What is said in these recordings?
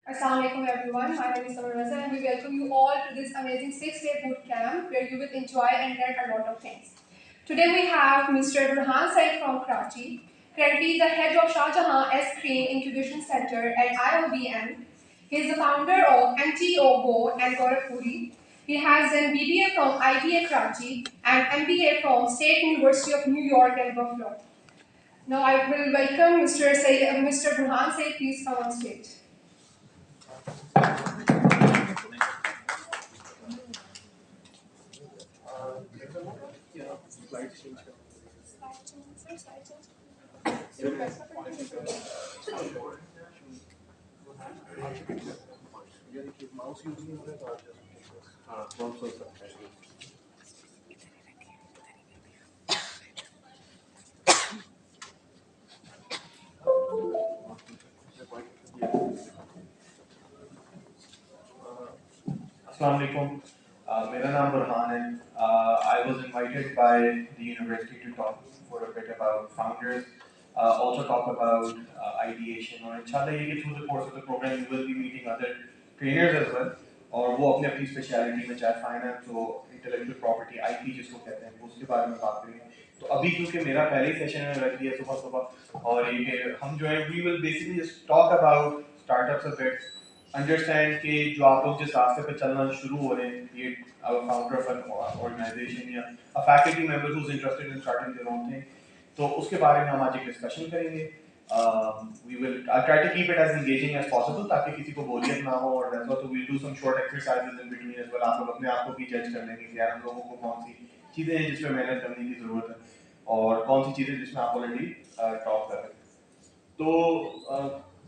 Assalamualaikum everyone. My name is Samar Raza and we welcome you all to this amazing 6-day boot camp where you will enjoy and learn a lot of things. Today we have Mr. Burhan Said from Karachi, currently the head of Shah Jahan S. Crane Incubation Center at IOBM. He is the founder of MTO Go and Gorakhpuri. He has done BBA from IBA Karachi and MBA from State University of New York and Buffalo. Now I will welcome Mr. Burhan Said. Please come on stage. Assalamualaikum. मेरा नाम बुरहान है. I was invited by the university to talk for a bit about founders, also talk about ideation और इंशाल्लाह ये कि through the course of the program you will be meeting other trainers as well और वो अपने अपनी speciality में चाहे फाइनेंस हो, इंटेलेक्चुअल प्रॉपर्टी IP जिसको कहते हैं उसके बारे में बात करेंगे. तो अभी क्योंकि मेरा पहले ही सेशन में रख दिया सुबह और ये कि हम जो है we will basically just talk about startups a bit, understand कि जो आप लोग जिस रास्ते पे चलना शुरू हो रहे हैं, ये फाउंडर ऑफ एन ऑर्गेनाइजेशन या a faculty member who is interested in starting their own thing, तो उसके बारे में हम आज एक डिस्कशन करेंगे. We will try to keep it as engaging as possible ताकि किसी को बोरियत ना हो और that's what we will do some short exercises in between as well. आप लोग अपने आप को भी जज कर लेंगे कि यार हम लोगों को कौन सी चीज़ें हैं जिसमें मेहनत करने की ज़रूरत है और कौन सी चीज़ें जिसमें आप ऑलरेडी टॉप कर रहे हैं. तो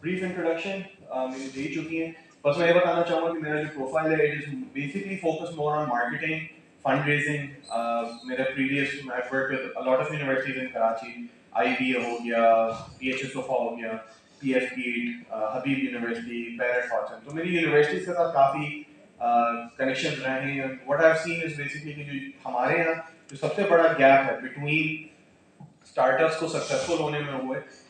ब्रीफ इंट्रोडक्शन मैंने दे चुकी है. बस मैं ये बताना चाहूँगा कि मेरा जो प्रोफाइल है it is basically focus more on marketing, fund raising. मेरा previous I work with a lot of universities in Karachi. IBA हो गया, PHSOFA हो गया, PFP, हबीब यूनिवर्सिटी, पैरेट हॉटन. तो मेरी यूनिवर्सिटीज के साथ काफ़ी कनेक्शन रहे हैं. What I have seen is basically कि जो हमारे यहाँ जो सबसे बड़ा गैप है बिटवीन स्टार्टअप्स को सक्सेसफुल होने में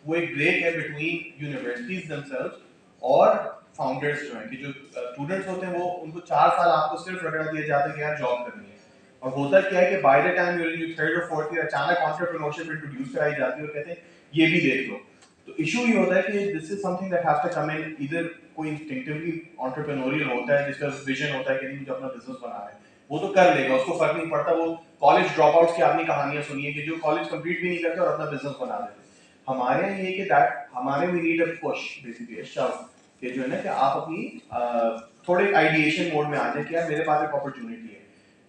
वो एक ब्रेक है बिटवीन यूनिवर्सिटीज देमसेल्व्स और फाउंडर्स जो हैं कि जो स्टूडेंट्स होते हैं वो उनको 4 साल आपको सिर्फ रगड़ा दिया जाता है कि यार जॉब करनी है और होता क्या है कि by the time you third और फोर्थ ईयर अचानक एंटरप्रेन्योरशिप इंट्रोड्यूस कराई जाती है और कहते हैं ये भी देख लो. तो इशू ये होता है कि this is something that has to come in either कोई इंस्टिंक्टिवली एंटरप्रेन्योरियल होता है जिसका विजन होता है कि मुझे अपना बिजनेस बनाना है, वो तो कर लेगा, उसको फर्क नहीं पड़ता. वो कॉलेज ड्रॉप आउट्स की आपने कहानियां सुनी है कि जो कॉलेज कंप्लीट भी नहीं करते और अपना बिजनेस बना देते. हमारे यहाँ ये कि दैट हमारे we need a push basically शव कि जो है ना कि आप अपनी थोड़े आइडिएशन मोड में आ जाए कि यार मेरे पास एक अपॉर्चुनिटी है.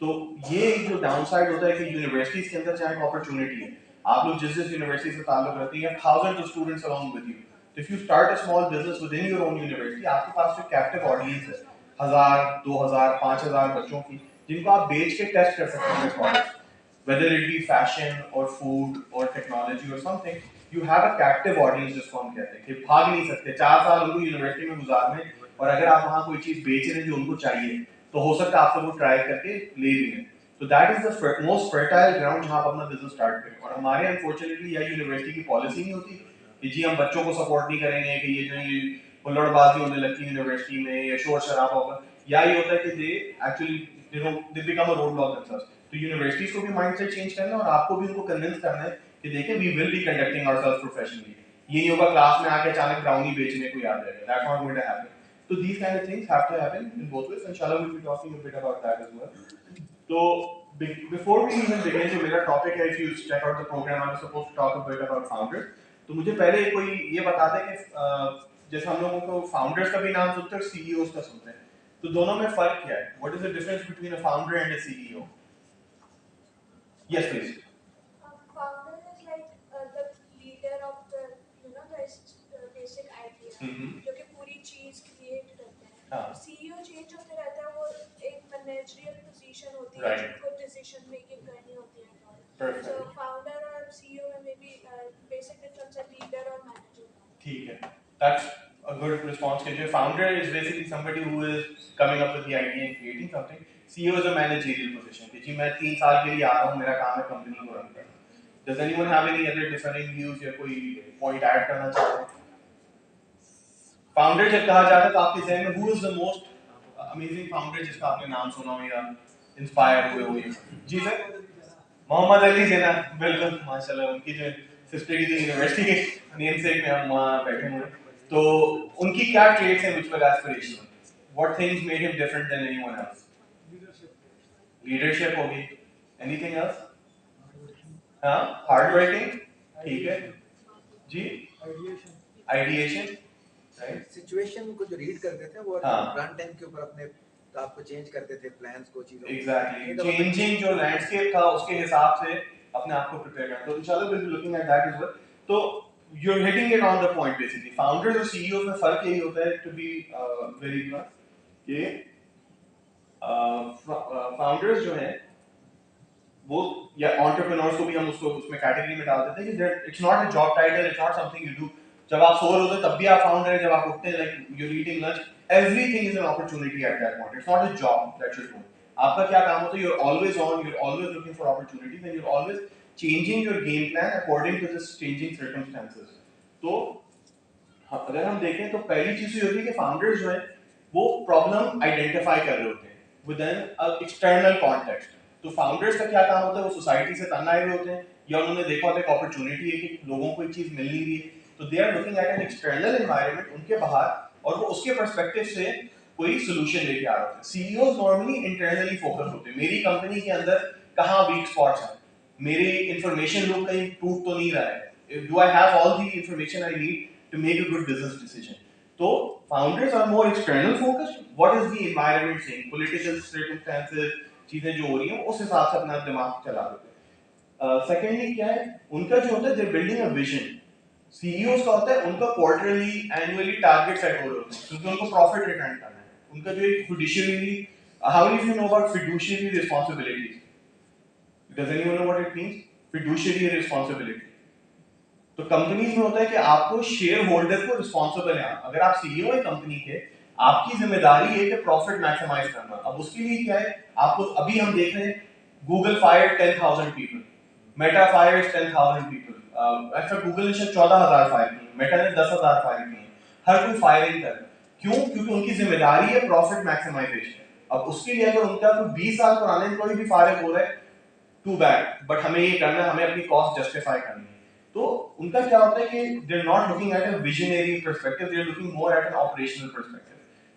तो ये जो डाउनसाइड होता है कि यूनिवर्सिटीज के अंदर चाहे एक अपॉर्चुनिटी है, आप लोग जिस यूनिवर्सिटी से ताल्लुक रखते हैं, thousands of students along with you. तो if you start a small business within your own university, आपके पास जो कैप्टिव ऑडियंस है 1000, 2000, 5000 बच्चों की जिनको आप बेच के टेस्ट कर सकते हैं product, whether it be fashion or food or technology or something, you have a captive audience जिसको हम कहते हैं कि भाग नहीं सकते. 4 साल उनको यूनिवर्सिटी में गुजारने और अगर आप वहाँ कोई चीज़ बेच रहे हैं जो उनको चाहिए तो हो सकता है आपसे वो ट्राई करके ले भी लें. तो that is the most fertile ground जहाँ आप अपना बिजनेस स्टार्ट करें. और हमारे अनफॉर्चुनेटली या यूनिवर्सिटी की पॉलिसी नहीं होती कि जी हम बच्चों को सपोर्ट नहीं करेंगे कि ये जो ये हुल्लड़बाजी होने लगती है यूनिवर्सिटी में या शोर शराबा होगा, या ये होता है कि they actually they become a road block themselves. तो यूनिवर्सिटीज को भी माइंडसेट चेंज करना है और आपको भी उनको कन्विंस करना है कि देखिए we will be conducting ourselves professionally. ये नहीं होगा क्लास में आके अचानक ब्राउनी बेचने को याद रहेगा. That's not going to happen. So these kind of things have to happen in both ways. Inshallah, we'll be talking a bit about that as well. So before we even begin, जो मेरा topic है, if you check out the program, I'm supposed to talk a bit about founders. तो मुझे पहले कोई ये बता दे कि जैसे हम लोगों को founders का भी नाम सुनते हैं और CEOs का सुनते हैं, तो दोनों में फर्क क्या है? What is the difference between a founder and a CEO? Yes, please. Founder is like the leader of the basic idea जो कि पूरी चीज क्रिएट करते हैं. CEO चेंज होते रहता है, वो एक मैनेजरियल पोजीशन होती है जिनको डिसीजन मेकिंग करनी होती है. So founder और CEO में maybe basic difference है लीडर और मैनेजर. ठीक है. That's a good response. कि जो founder is basically somebody who is coming up with the idea and creating something. CEO is a managerial position. कि जी मैं 3 साल के लिए आ रहा हूँ, मेरा काम है कंपनी को रन करना. Does anyone have any other differing views या कोई point add करना चाहो? फाउंडर जब कहा जाता है तो आपके जहन में who is the most amazing founder जिसका आपने नाम सुना हो या इंस्पायर हुए हो? जी सर, मोहम्मद अली जिन्ना, बिल्कुल माशाल्लाह, उनकी जो सिस्टर की यूनिवर्सिटी के नेम से हम वहाँ बैठे हुए हैं। तो उनकी क्या ट्रेट्स हैं which were aspirational? What things made him different than anyone else? Leadership होगी। Anything else? हाँ, हार्ड वर्किंग, ठीक है जी, आइडिएशन, राइट, सिचुएशन को जो रीड करते थे वो हाँ, रन टाइम के ऊपर अपने आप को चेंज करते थे, प्लान्स को, चीजों को। एग्जैक्टली, चेंजिंग जो लैंडस्केप था उसके हिसाब से अपने आप को प्रिपेयर करना। तो इंशाल्लाह will be looking at that as well. तो you are hitting it on the point basically. Founders और सीईओ में फर्क यही होता है, टू बी वेरी क्लियर, कि फाउंडर्स जो हैं वो, या एंटरप्रेन्योर्स को भी हम उसको उसमें कैटेगरी में डाल देते हैं कि it's not a job title, it's not something you do. जब आप सो रहे होते हैं तब भी आप फाउंडर हैं, जब आप उठते हैं like you are eating lunch, everything is an opportunity at that point. It's not a job that you do. आपका क्या काम होता है? You are always on, you are always looking for opportunities and you are always changing your game plan according to this changing circumstances. तो अगर हम देखें तो पहली चीज ये होती है कि फाउंडर्स जो है वो प्रॉब्लम आइडेंटिफाई कर रहे होते हैं विद एन एक्सटर्नल कॉन्टेक्स्ट। तो फाउंडर्स का क्या काम होता है? वो सोसाइटी से तंग आए हुए होते हैं, या उन्होंने देखा होता है एक अपॉर्चुनिटी है कि लोगों को एक चीज मिल नहीं रही है, तो they are looking at an external environment उनके बाहर, और वो उसके पर्सपेक्टिव से कोई सोल्यूशन लेके आ रहे होते हैं। सीईओज नॉर्मली इंटरनली फोकस होते हैं, मेरी कंपनी के अंदर कहाँ वीक स्पॉट्स हैं, मेरी इंफॉर्मेशन लूप कहीं टूट तो नहीं रहा है, do I have all the information I need to make a good business decision. So founders are more external focused. What is the environment saying? Political circumstances, चीजें जो हो रही हैं उस हिसाब से अपना दिमाग चला देते हैं। सेकेंडली क्या है उनका जो होता है, they're building a vision. CEOs का होता है उनका क्वार्टरली एनुअली टारगेट सेट हो रहे होते हैं क्योंकि उनको प्रॉफिट रिटर्न करना है। उनका जो एक फिडुशियरी, how do you know about fiduciary responsibilities? Does anyone know what it means? Fiduciary responsibility. तो कंपनीज में होता है कि आपको शेयर होल्डर को रिस्पॉन्सिबल है। अगर आप सीईओ है कंपनी के, आपकी जिम्मेदारी है कि प्रॉफिट मैक्सिमाइज करना। अब उसके लिए क्या है, आपको अभी हम देख रहे हैं Google fired 10,000 people, Meta fired 10,000 people, ऐसा गूगल ने शायद 14,000 फायर किए, मेटा ने 10,000 फायर किए। हर कोई फायरिंग कर, क्यों? क्योंकि उनकी जिम्मेदारी है प्रॉफिट मैक्सिमाइजेशन। अब उसके लिए अगर उनका कोई 20 साल पुराने एम्प्लॉय भी फारिग हो रहा है, टू बैड, बट हमें ये करना है, हमें अपनी कॉस्ट जस्टिफाई करनी है। तो उनका क्या होता है कि they are not looking at a visionary perspective, they are looking more at an operational perspective.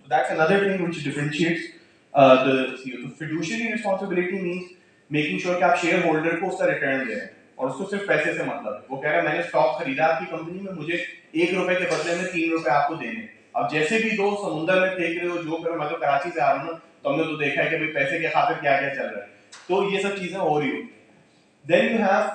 So that's another thing which differentiates the CEO. So fiduciary responsibility means making sure कि आप शेयर होल्डर को उसका return दे रहे हैं, और उसको सिर्फ पैसे से मतलब है। वो कह रहा है मैंने स्टॉक खरीदा आपकी कंपनी में, मुझे 1 रुपए के बदले में 3 रुपए आपको देने। अब जैसे भी दो समुद्र में फेंक रहे हो, जो करो, मैं तो कराची से आ रहा हूँ, तो हमने तो देखा है कि भाई पैसे के खातिर क्या क्या चल रहा है। तो ये सब चीजें हो रही होती हैं। Then you have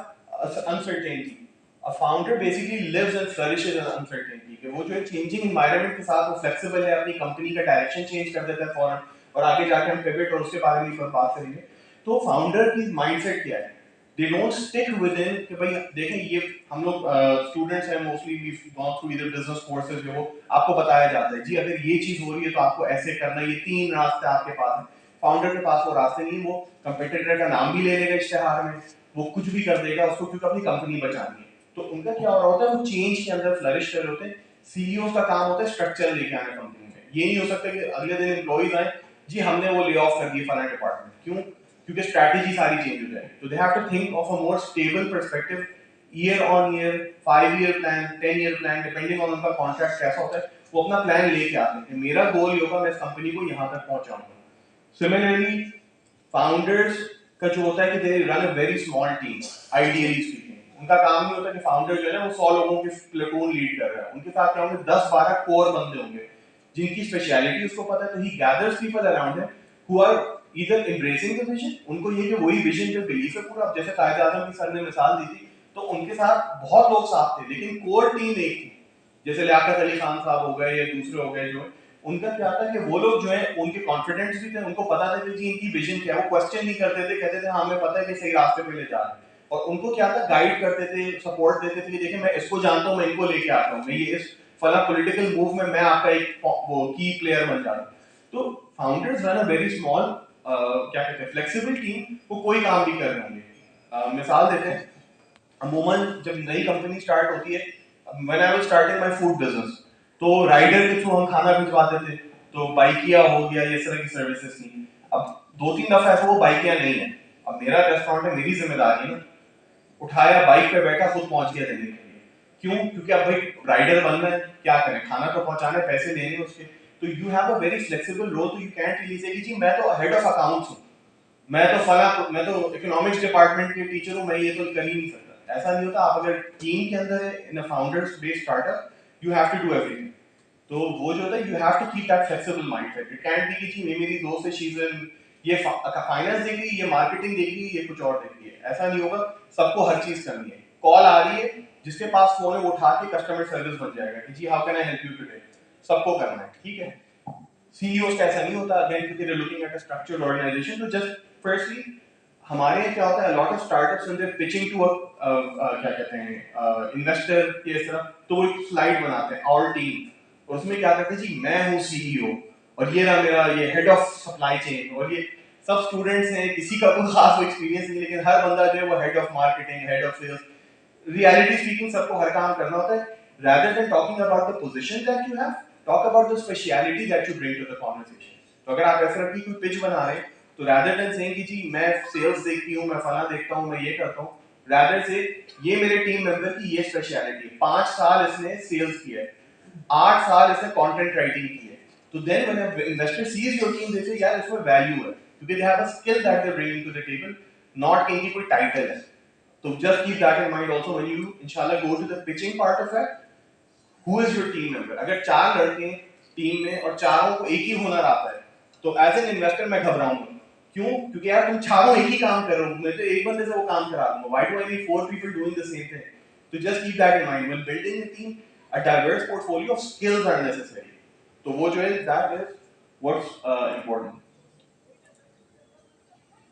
uncertainty. A founder basically lives and flourishes in uncertainty. कि वो जो है changing environment के साथ वो flexible है, अपनी कंपनी का डायरेक्शन चेंज कर देता है फौरन, और आगे जाके हम पिवट और उसके बारे में भी बात करेंगे। तो फाउंडर की माइंडसेट क्या है? They don't stick within कि भाई देखें, ये हम लोग स्टूडेंट्स हैं, mostly we've gone through either business courses, जो वो आपको बताया जाता है जी अगर ये चीज हो रही है तो आपको ऐसे करना, ये 3 रास्ते आपके पास हैं। फाउंडर के पास वो रास्ते नहीं, वो कंपटीटर का नाम भी ले लेगा इश्तेहार में, वो कुछ भी कर देगा उसको, क्योंकि अपनी कंपनी बचानी है। तो उनका क्या हो रहा होता है, वो चेंज के अंदर फ्लरिश कर रहे होते हैं। सीईओ का काम होता है स्ट्रक्चर लेके आना कंपनी में। ये नहीं हो सकता कि अगले दिन एम्प्लॉइज आए जी हमने वो ले ऑफ कर दिया फलाना डिपार्टमेंट, क्यों? क्योंकि स्ट्रैटेजी सारी चेंज हो जाए। तो they have to think of a more stable perspective, year on year, 5 year plan, 10 year plan, depending on उनका कॉन्ट्रैक्ट कैसा होता है, वो अपना प्लान लेके आते हैं कि मेरा गोल ये होगा, मैं इस कंपनी को यहाँ तक पहुंचाऊंगा। सिमिलरली फाउंडर्स का जो होता है कि they run a very small team, ideally speaking. उनका काम नहीं होता कि फाउंडर जो है ना वो 100 लोगों की प्लेटून लीड कर रहा है। उनके साथ क्या होंगे, 10-12 कोर बंदे होंगे जिनकी स्पेशलिटी उसको पता है। तो he gathers people around him who are either embracing the vision, उनको ये कि वही विजन जो बिलीफ है पूरा। जैसे कायद आजम की सर ने मिसाल दी थी, तो उनके साथ बहुत लोग साथ थे लेकिन कोर टीम एक थी। जैसे लियाकत अली खान साहब हो गए या दूसरे हो गए, जो उनका क्या था कि वो लोग जो है उनके कॉन्फिडेंस भी थे, उनको पता था कि जी इनकी विजन क्या है। वो क्वेश्चन नहीं करते थे, कहते थे हाँ हमें पता है कि सही रास्ते पे ले जा रहे हैं। और उनको क्या था, गाइड करते थे, सपोर्ट देते थे कि देखिए मैं इसको जानता हूँ, मैं इनको लेके आता हूँ, मैं ये इस फला पॉलिटिकल मूव में मैं आपका एक वो की प्लेयर बन जा रहा हूँ। तो founders run a very small क्या कहते हैं फ्लेक्सिबल टीम, वो कोई काम भी कर रहे होंगे। मिसाल देते हैं, अमूमन जब नई कंपनी स्टार्ट होती है, when I was starting my food business, तो राइडर के थ्रू हम खाना भिजवाते थे, तो बाइकिया हो गया, ये तरह की सर्विसेज थी। अब 2-3 दफा ऐसा वो बाइकिया नहीं है, अब मेरा रेस्टोरेंट है, मेरी जिम्मेदारी है ना, उठाया बाइक पे बैठा खुद पहुंच गया देने के लिए। क्यों? क्योंकि अब भाई राइडर बनना है, क्या करें, खाना तो पहुंचाना है, पैसे देने हैं उसके, तो you have a very flexible role, तो यू कैंट रियली से कि जी मैं तो हेड ऑफ अकाउंट्स हूँ, मैं तो इकोनॉमिक्स डिपार्टमेंट के टीचर हूँ, मैं ये तो कर ही नहीं सकता। ऐसा नहीं होता। आप अगर टीम के अंदर है in a founders based startup, you have to do everything. तो वो जो होता है, you have to keep that flexible mindset. It can't be कि जी मेरी दोस्त है, शी इज इन ये फाइनेंस देख रही है, ये मार्केटिंग देख रही है, ये कुछ और देख रही है, ऐसा नहीं होगा। सबको हर चीज करनी है। कॉल आ रही है, जिसके पास फोन है वो उठा के कस्टमर सर्विस बन जाएगा कि जी how can I help you today, सबको करना है, ठीक है। सीईओ का ऐसा नहीं होता, अगेन क्योंकि they looking at a structured organisation. तो जस्ट फर्स्टली हमारे यहाँ क्या होता है, lot of startups when they are pitching to क्या कहते हैं इन्वेस्टर की तरफ, तो वो एक स्लाइड बनाते हैं आवर टीम, और उसमें क्या करते हैं जी मैं हूँ सीईओ, और ये रहा मेरा ये हेड ऑफ सप्लाई चेन, और ये सब स्टूडेंट्स हैं, किसी का कोई खास एक्सपीरियंस नहीं, लेकिन हर बंदा जो है वो head of marketing, head of sales. Reality speaking सबको हर काम करना होता है। rather than talking about the position that you have, talk about the speciality that you bring to the conversation. तो अगर आप रेफर की कोई पिच बना रहे हैं, तो rather than saying कि जी मैं सेल्स देखती हूँ, मैं फला देखता हूँ, मैं ये करता हूँ, rather से ये मेरे टीम मेंबर की ये स्पेशलिटी है, 5 साल इसने सेल्स किया है, 8 साल इसने कंटेंट राइटिंग की है। तो then when an investor sees your team, they say यार इसमें वैल्यू है, क्योंकि they have a skill that they bring to the table, not कि इनकी कोई टाइटल है। So just keep that in mind also when you inshallah go to the pitching part of it. Who is your team member? अगर 4 लड़के team में और चारों को एक ही हुनर आता है, तो एज एन इन्वेस्टर मैं घबराऊंगा। क्यों? क्योंकि यार तुम चारों एक ही काम कर रहे हो, मैं तो एक बंदे से वो काम करा दूंगा। Why do I need 4 people doing the same thing? So just keep that in mind when building a team. A diverse portfolio of skills are necessary. तो वो जो है that is what's important.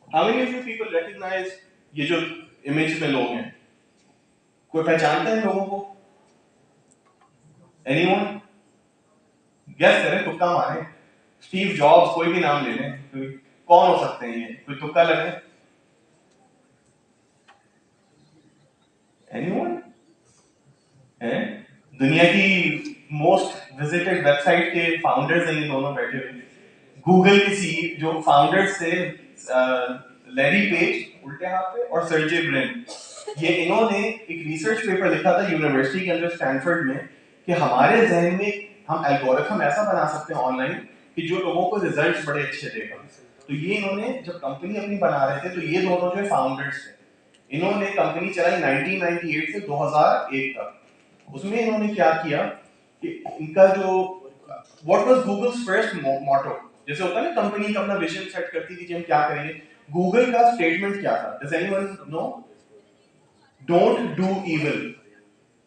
How many of you people recognize ये जो image में लोग हैं, कोई पहचानते हैं लोगों को? Anyone? गेस करें, तुक्का मारें। स्टीव जॉब्स, कोई भी नाम ले लें, कौन हो सकते हैं ये? कोई तुक्का लगे? Anyone? हैं? दुनिया की मोस्ट विजिटेड वेबसाइट के फाउंडर्स हैं ये दोनों बैठे हुए। गूगल के जो फाउंडर्स थे, लैरी पेज उल्टे हाथ पे और सर्जे ब्रिन, ये इन्होंने एक रिसर्च पेपर लिखा था यूनिवर्सिटी के अंदर स्टैनफोर्ड में कि हमारे जहन में हम एल्गोरिथम ऐसा बना सकते हैं ऑनलाइन कि जो लोगों को रिजल्ट्स बड़े अच्छे देगा। तो ये इन्होंने जब कंपनी अपनी बना रहे थे, तो ये दोनों जो फाउंडर्स थे, इन्होंने कंपनी चलाई 1998 से 2001 तक। उसमें इन्होंने क्या किया कि इनका जो व्हाट वाज गूगल्स फर्स्ट मोटो, जैसे होता है ना कंपनी का अपना विजन सेट करती थी कि हम क्या करेंगे, गूगल का स्टेटमेंट क्या था? Does anyone know? Don't do evil.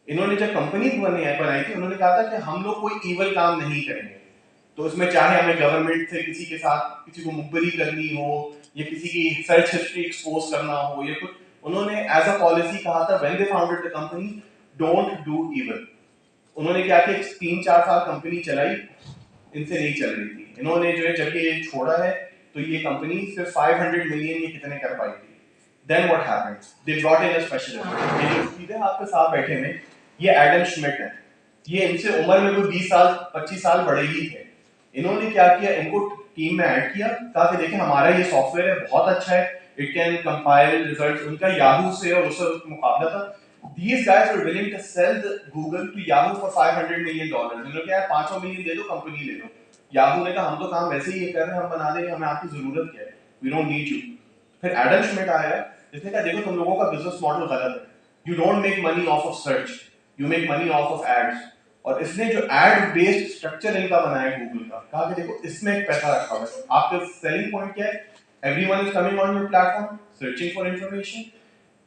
इन्होंने जब कंपनी बनाई थी, उन्होंने कहा था कि हम लोग कोई इविल काम नहीं करेंगे। तो उसमें चाहे हमें गवर्नमेंट से किसी के साथ किसी को मुखबरी करनी हो, या किसी की सर्च हिस्ट्री एक्सपोज करना हो, या कुछ, उन्होंने एज अ पॉलिसी कहा था when they founded the company, don't do evil. उन्होंने क्या किया, 3-4 साल कंपनी चलाई, इनसे नहीं चल रही थी। इन्होंने जो है जब ये छोड़ा है, तो ये कंपनी सिर्फ 500 मिलियन ये कितने कर पाई थी। Then what happened? They brought in a specialist. ये जो सीधे हाथ पे साथ बैठे हैं, ये एडम श्मिट है। ये इनसे उम्र में कोई 20 साल 25 साल बड़े ही थे। इन्होंने क्या किया, इनको टीम में ऐड किया, कहा कि देखें हमारा ये सॉफ्टवेयर है, बहुत अच्छा है, इट कैन कंपाइल रिजल्ट्स। उनका याहू से और उससे मुकाबला था। These guys were willing to sell the Google to Yahoo for $500 million. इन्होंने कहा 500 मिलियन दे दो, कंपनी ले लो। याहू ने कहा हम तो काम वैसे ही कर रहे हैं, हम बना देंगे, हमें आपकी जरूरत क्या है, वी डोंट नीड यू। फिर एडम श्मिट आया, जिसने कहा देखो तुम लोगों का बिजनेस मॉडल गलत है, you don't make money off off search, you make money off off ads. और इसने जो एड बेस्ड स्ट्रक्चर इनका बनाया गूगल का, कहा कि देखो इसमें एक पैसा रखा हुआ है, आपका सेलिंग पॉइंट क्या है, everyone is coming on your platform searching for information,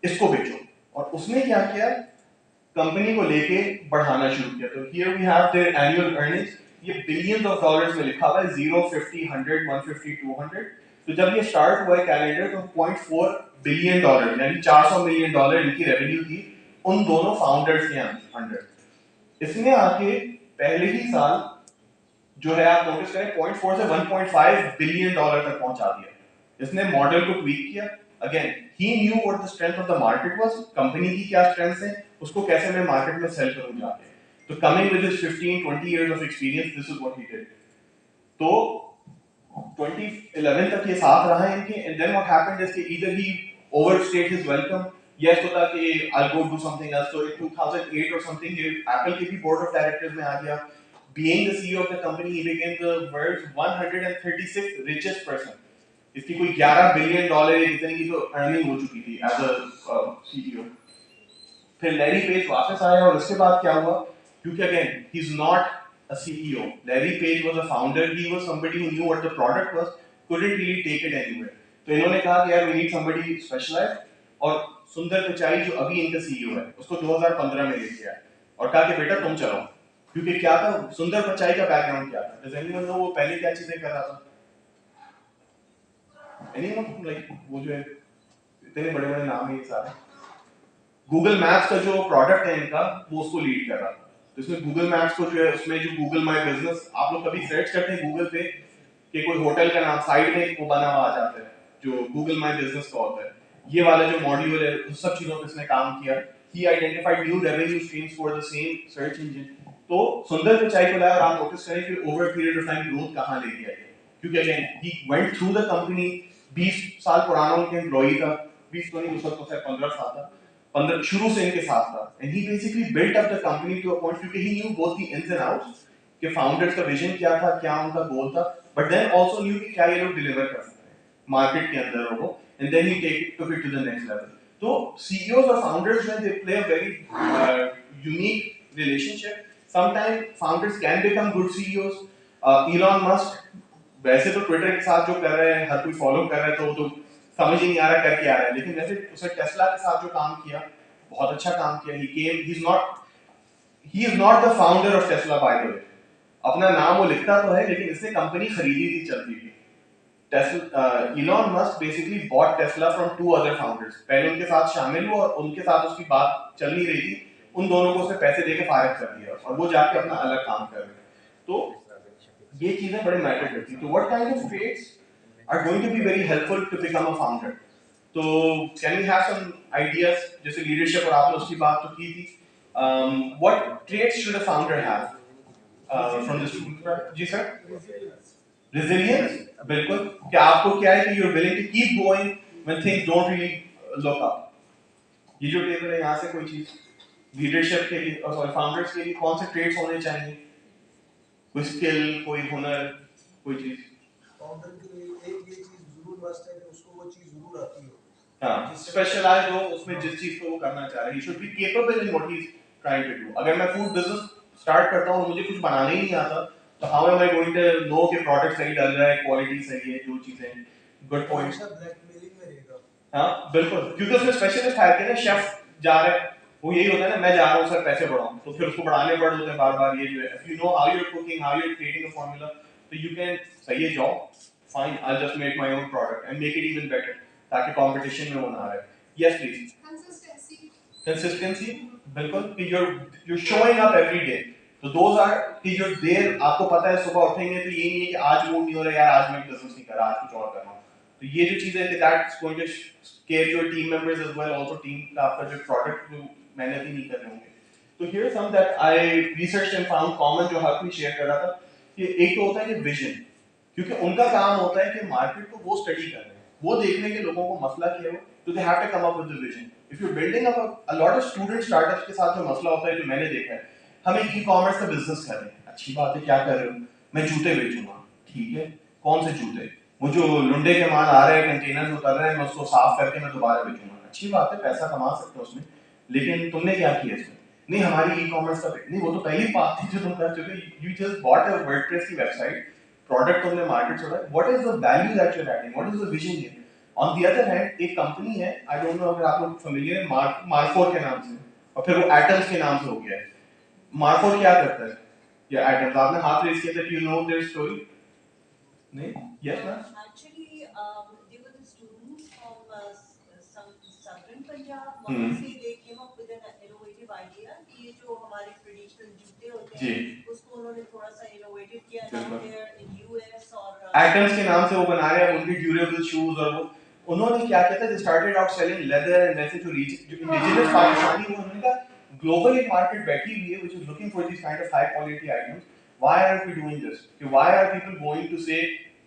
इसको बेचो। और उसने क्या किया, कंपनी को लेके बढ़ाना शुरू किया। तो here we have their annual earnings, ये बिलियंस ऑफ डॉलर्स में लिखा हुआ है, 0, 50, 100, 150, 200। तो जब ये स्टार्ट हुआ है कैलेंडर, तो $0.4 बिलियन यानी $400 मिलियन इनकी रेवेन्यू थी उन दोनों फाउंडर्स के अंडर। इसने आके पहले ही साल जो है आप नोटिस करें 0.4 से $1.5 बिलियन तक पहुंचा दिया। इसने मॉडल को ट्वीक किया। Again he new what the strength of the market was, company की क्या स्ट्रेंथ्स हैं, उसको कैसे मैं मार्केट में सेल करूं जाके। तो coming with his 15-20 years of experience, this is what he did. तो 2011 तक ये साथ रहा है इनके, and then what happened is कि either he overstayed his welcome, या इसको था कि I'll go do something else. So in 2008 or something, ये Apple के भी board of directors में आ गया. Being the CEO of the company, he became the world's 136th richest person. इसकी कोई $11 बिलियन इतनी की तो अर्निंग हो चुकी थी एज अ सीईओ. फिर लैरी पेज वापस आया और उसके बाद क्या हुआ, क्योंकि again he is not a CEO. Larry Page was a founder, he was somebody who knew what the product was, couldn't really take it anywhere. तो इन्होंने कहा कि यार वी नीड समबडी स्पेशलाइज्ड, और सुंदर पिचाई जो अभी इनका सीईओ है उसको 2015 में लेके आया और कहा कि बेटा तुम चलो. क्योंकि क्या था, सुंदर पिचाई का बैकग्राउंड क्या था, डज एनीवन नो वो पहले क्या चीजें कर रहा था? एनीवन लाइक वो जो है इतने बड़े बड़े नाम है ये सारे. गूगल मैप्स का जो प्रोडक्ट है इनका वो उसको लीड कर रहा था. तो इसमें गूगल मैप्स को जो है उसमें जो गूगल माय बिजनेस, आप लोग कभी सर्च करते हैं गूगल पे कि कोई होटल का नाम साइड में वो बना हुआ आ जाता है जो गूगल माय बिजनेस का होता है. ये वाला जो मॉड्यूल है उस सब चीजों पे इसने काम किया. ही identified new revenue streams for the same search engine. तो सुंदर पिचाई को लाया और आप नोटिस करें कि over period of time growth कहां ले गया है. क्योंकि again he went through the company. 20 साल पुराना उनके एम्प्लॉई था, 20 तो नहीं उस वक्त तो शायद 15 साल था, 15 शुरू से इनके साथ था. And he basically built up the company to a point, क्योंकि he knew both the ins and outs कि फाउंडर्स का विजन क्या था, क्या उनका गोल था, बट देन आल्सो न्यू कि क्या ये लोग डिलीवर कर सकते हैं मार्केट के अंदर वो, and then he take it to the next level. तो सीईओज और फाउंडर्स में they play a very unique relationship. Sometime founders can become good CEOs. Elon Musk वैसे तो ट्विटर के साथ जो कर रहे हैं हर कोई फॉलो कर रहा है, तो वो तो समझ ही नहीं आ रहा कर क्या रहा है, लेकिन वैसे उसने टेस्ला के साथ जो काम किया बहुत अच्छा काम किया. ही is not the founder of Tesla by the way. अपना नाम वो लिखता तो है लेकिन इसने कंपनी खरीदी थी, चलती थी. Tesla, Elon Musk basically bought Tesla from 2 other founders. पहले उनके साथ शामिल हुआ और उनके साथ उसकी बात चल नहीं रही थी, उन दोनों को उसने पैसे देके फारिग कर दिया और वो जाके अपना अलग काम कर रहे हैं. तो ये चीजें बड़े मैटर करती हैं. तो what kind of traits are going to be very helpful to become a founder. So can we have some ideas, जैसे leadership और आपने उसकी बात तो की थी. What traits should a founder have from this? जी सर. Resilience. बिल्कुल. क्या आपको क्या है कि you're willing to keep going when things don't really look up. ये जो टेबल है यहाँ से कोई चीज leadership के लिए और founders के लिए कौन से traits होने चाहिए? कोई skill, कोई हुनर, कोई चीज. फाउंडर के लिए एक ये चीज जरूर मस्ट है कि उसको वो चीज जरूर आती हो. हाँ, स्पेशलाइज हो उसमें जिस चीज को वो करना चाह रहे हैं. He should be capable in what he is trying to do. अगर मैं फूड बिजनेस स्टार्ट करता हूं और मुझे कुछ बनाने ही नहीं आता, तो how am I going to know कि प्रोडक्ट सही डल रहा है, क्वालिटी सही है, जो चीजें. Good point. हमेशा ब्लैकमेलिंग में रहेगा. हाँ बिल्कुल, क्योंकि उसमें स्पेशलिस्ट हायर किया ना, शेफ जा रहे हैं, वो यही होता है ना, मैं जा रहा हूँ सर पैसे बढ़ाऊं, तो फिर उसको बढ़ाने पड़ होते हैं बार बार. ये जो है if you know how you are cooking, how you are creating a formula, तो यू कैन सही है जाओ fine, I'll just make my own product and make it even better, ताकि competition में वो ना आए. Yes please. Consistency. बिल्कुल कि you're showing up every day. तो those are कि जो देर आपको पता है सुबह उठेंगे तो ये नहीं है कि आज मूड नहीं हो रहा यार, आज मैं बिजनेस नहीं कर रहा, आज कुछ और करना. तो ये जो चीजें हैं that's going to scare your team members as well, also team का आपका जो product जो मेहनत ही नहीं कर रहे होंगे. तो here are some that I researched and found common जो हर कोई शेयर कर रहा था. कि एक तो होता है कि विजन, क्योंकि उनका काम होता है कि मार्केट को वो स्टडी कर रहे हैं, वो देख रहे हैं कि लोगों को मसला क्या है, तो they have to come up with the vision. If you building up a lot of student startups के साथ जो मसला होता है, जो मैंने देखा है, हम एक ई-कॉमर्स का बिजनेस कर रहे हैं, अच्छी बात है, क्या कर रहे हो, मैं जूते बेचूंगा, ठीक है, कौन से जूते, वो जो लुंडे के माल आ रहे हैं, कंटेनर उतर रहे हैं, मैं उसको साफ करके मैं दोबारा बेचूंगा, अच्छी बात है, पैसा कमा सकते हो उसमें, लेकिन तुमने क्या किया इसमें? नहीं हमारी ई-कॉमर्स का नहीं, वो तो पहली बात थी जो तुम कर चुके. You just bought a WordPress की वेबसाइट, प्रोडक्ट तुमने मार्केट छोड़ा. What is the value that you are adding, what is the vision here. On the other hand एक कंपनी है, आई डोंट नो अगर आप लोग फेमिलियर है मार्फोर के नाम से, और फिर वो एटम्स के नाम से हो गया है. मार्फोर क्या करता है या एटम्स, आपने हाथ रेज किया था, यू नो देयर स्टोरी. नहीं, yes ma'am. Actually, they were the students from some southern Punjab. वहाँ से they came up with an innovative idea कि ये जो हमारे traditional जूते होते हैं, उसको उन्होंने थोड़ा सा innovative किया. Now they're in US और एटम्स के नाम से वो बना रहे हैं उनके ड्यूरेबल शूज. और वो उन्होंने क्या किया था, they started out selling leather and वैसे जो इंडिजिनस पाकिस्तानी वो, उन्होंने कहा ग्लोबल एक मार्केट बैठी हुई है which is looking for these kind of high quality items. Why aren't we doing this? कि why are people going to say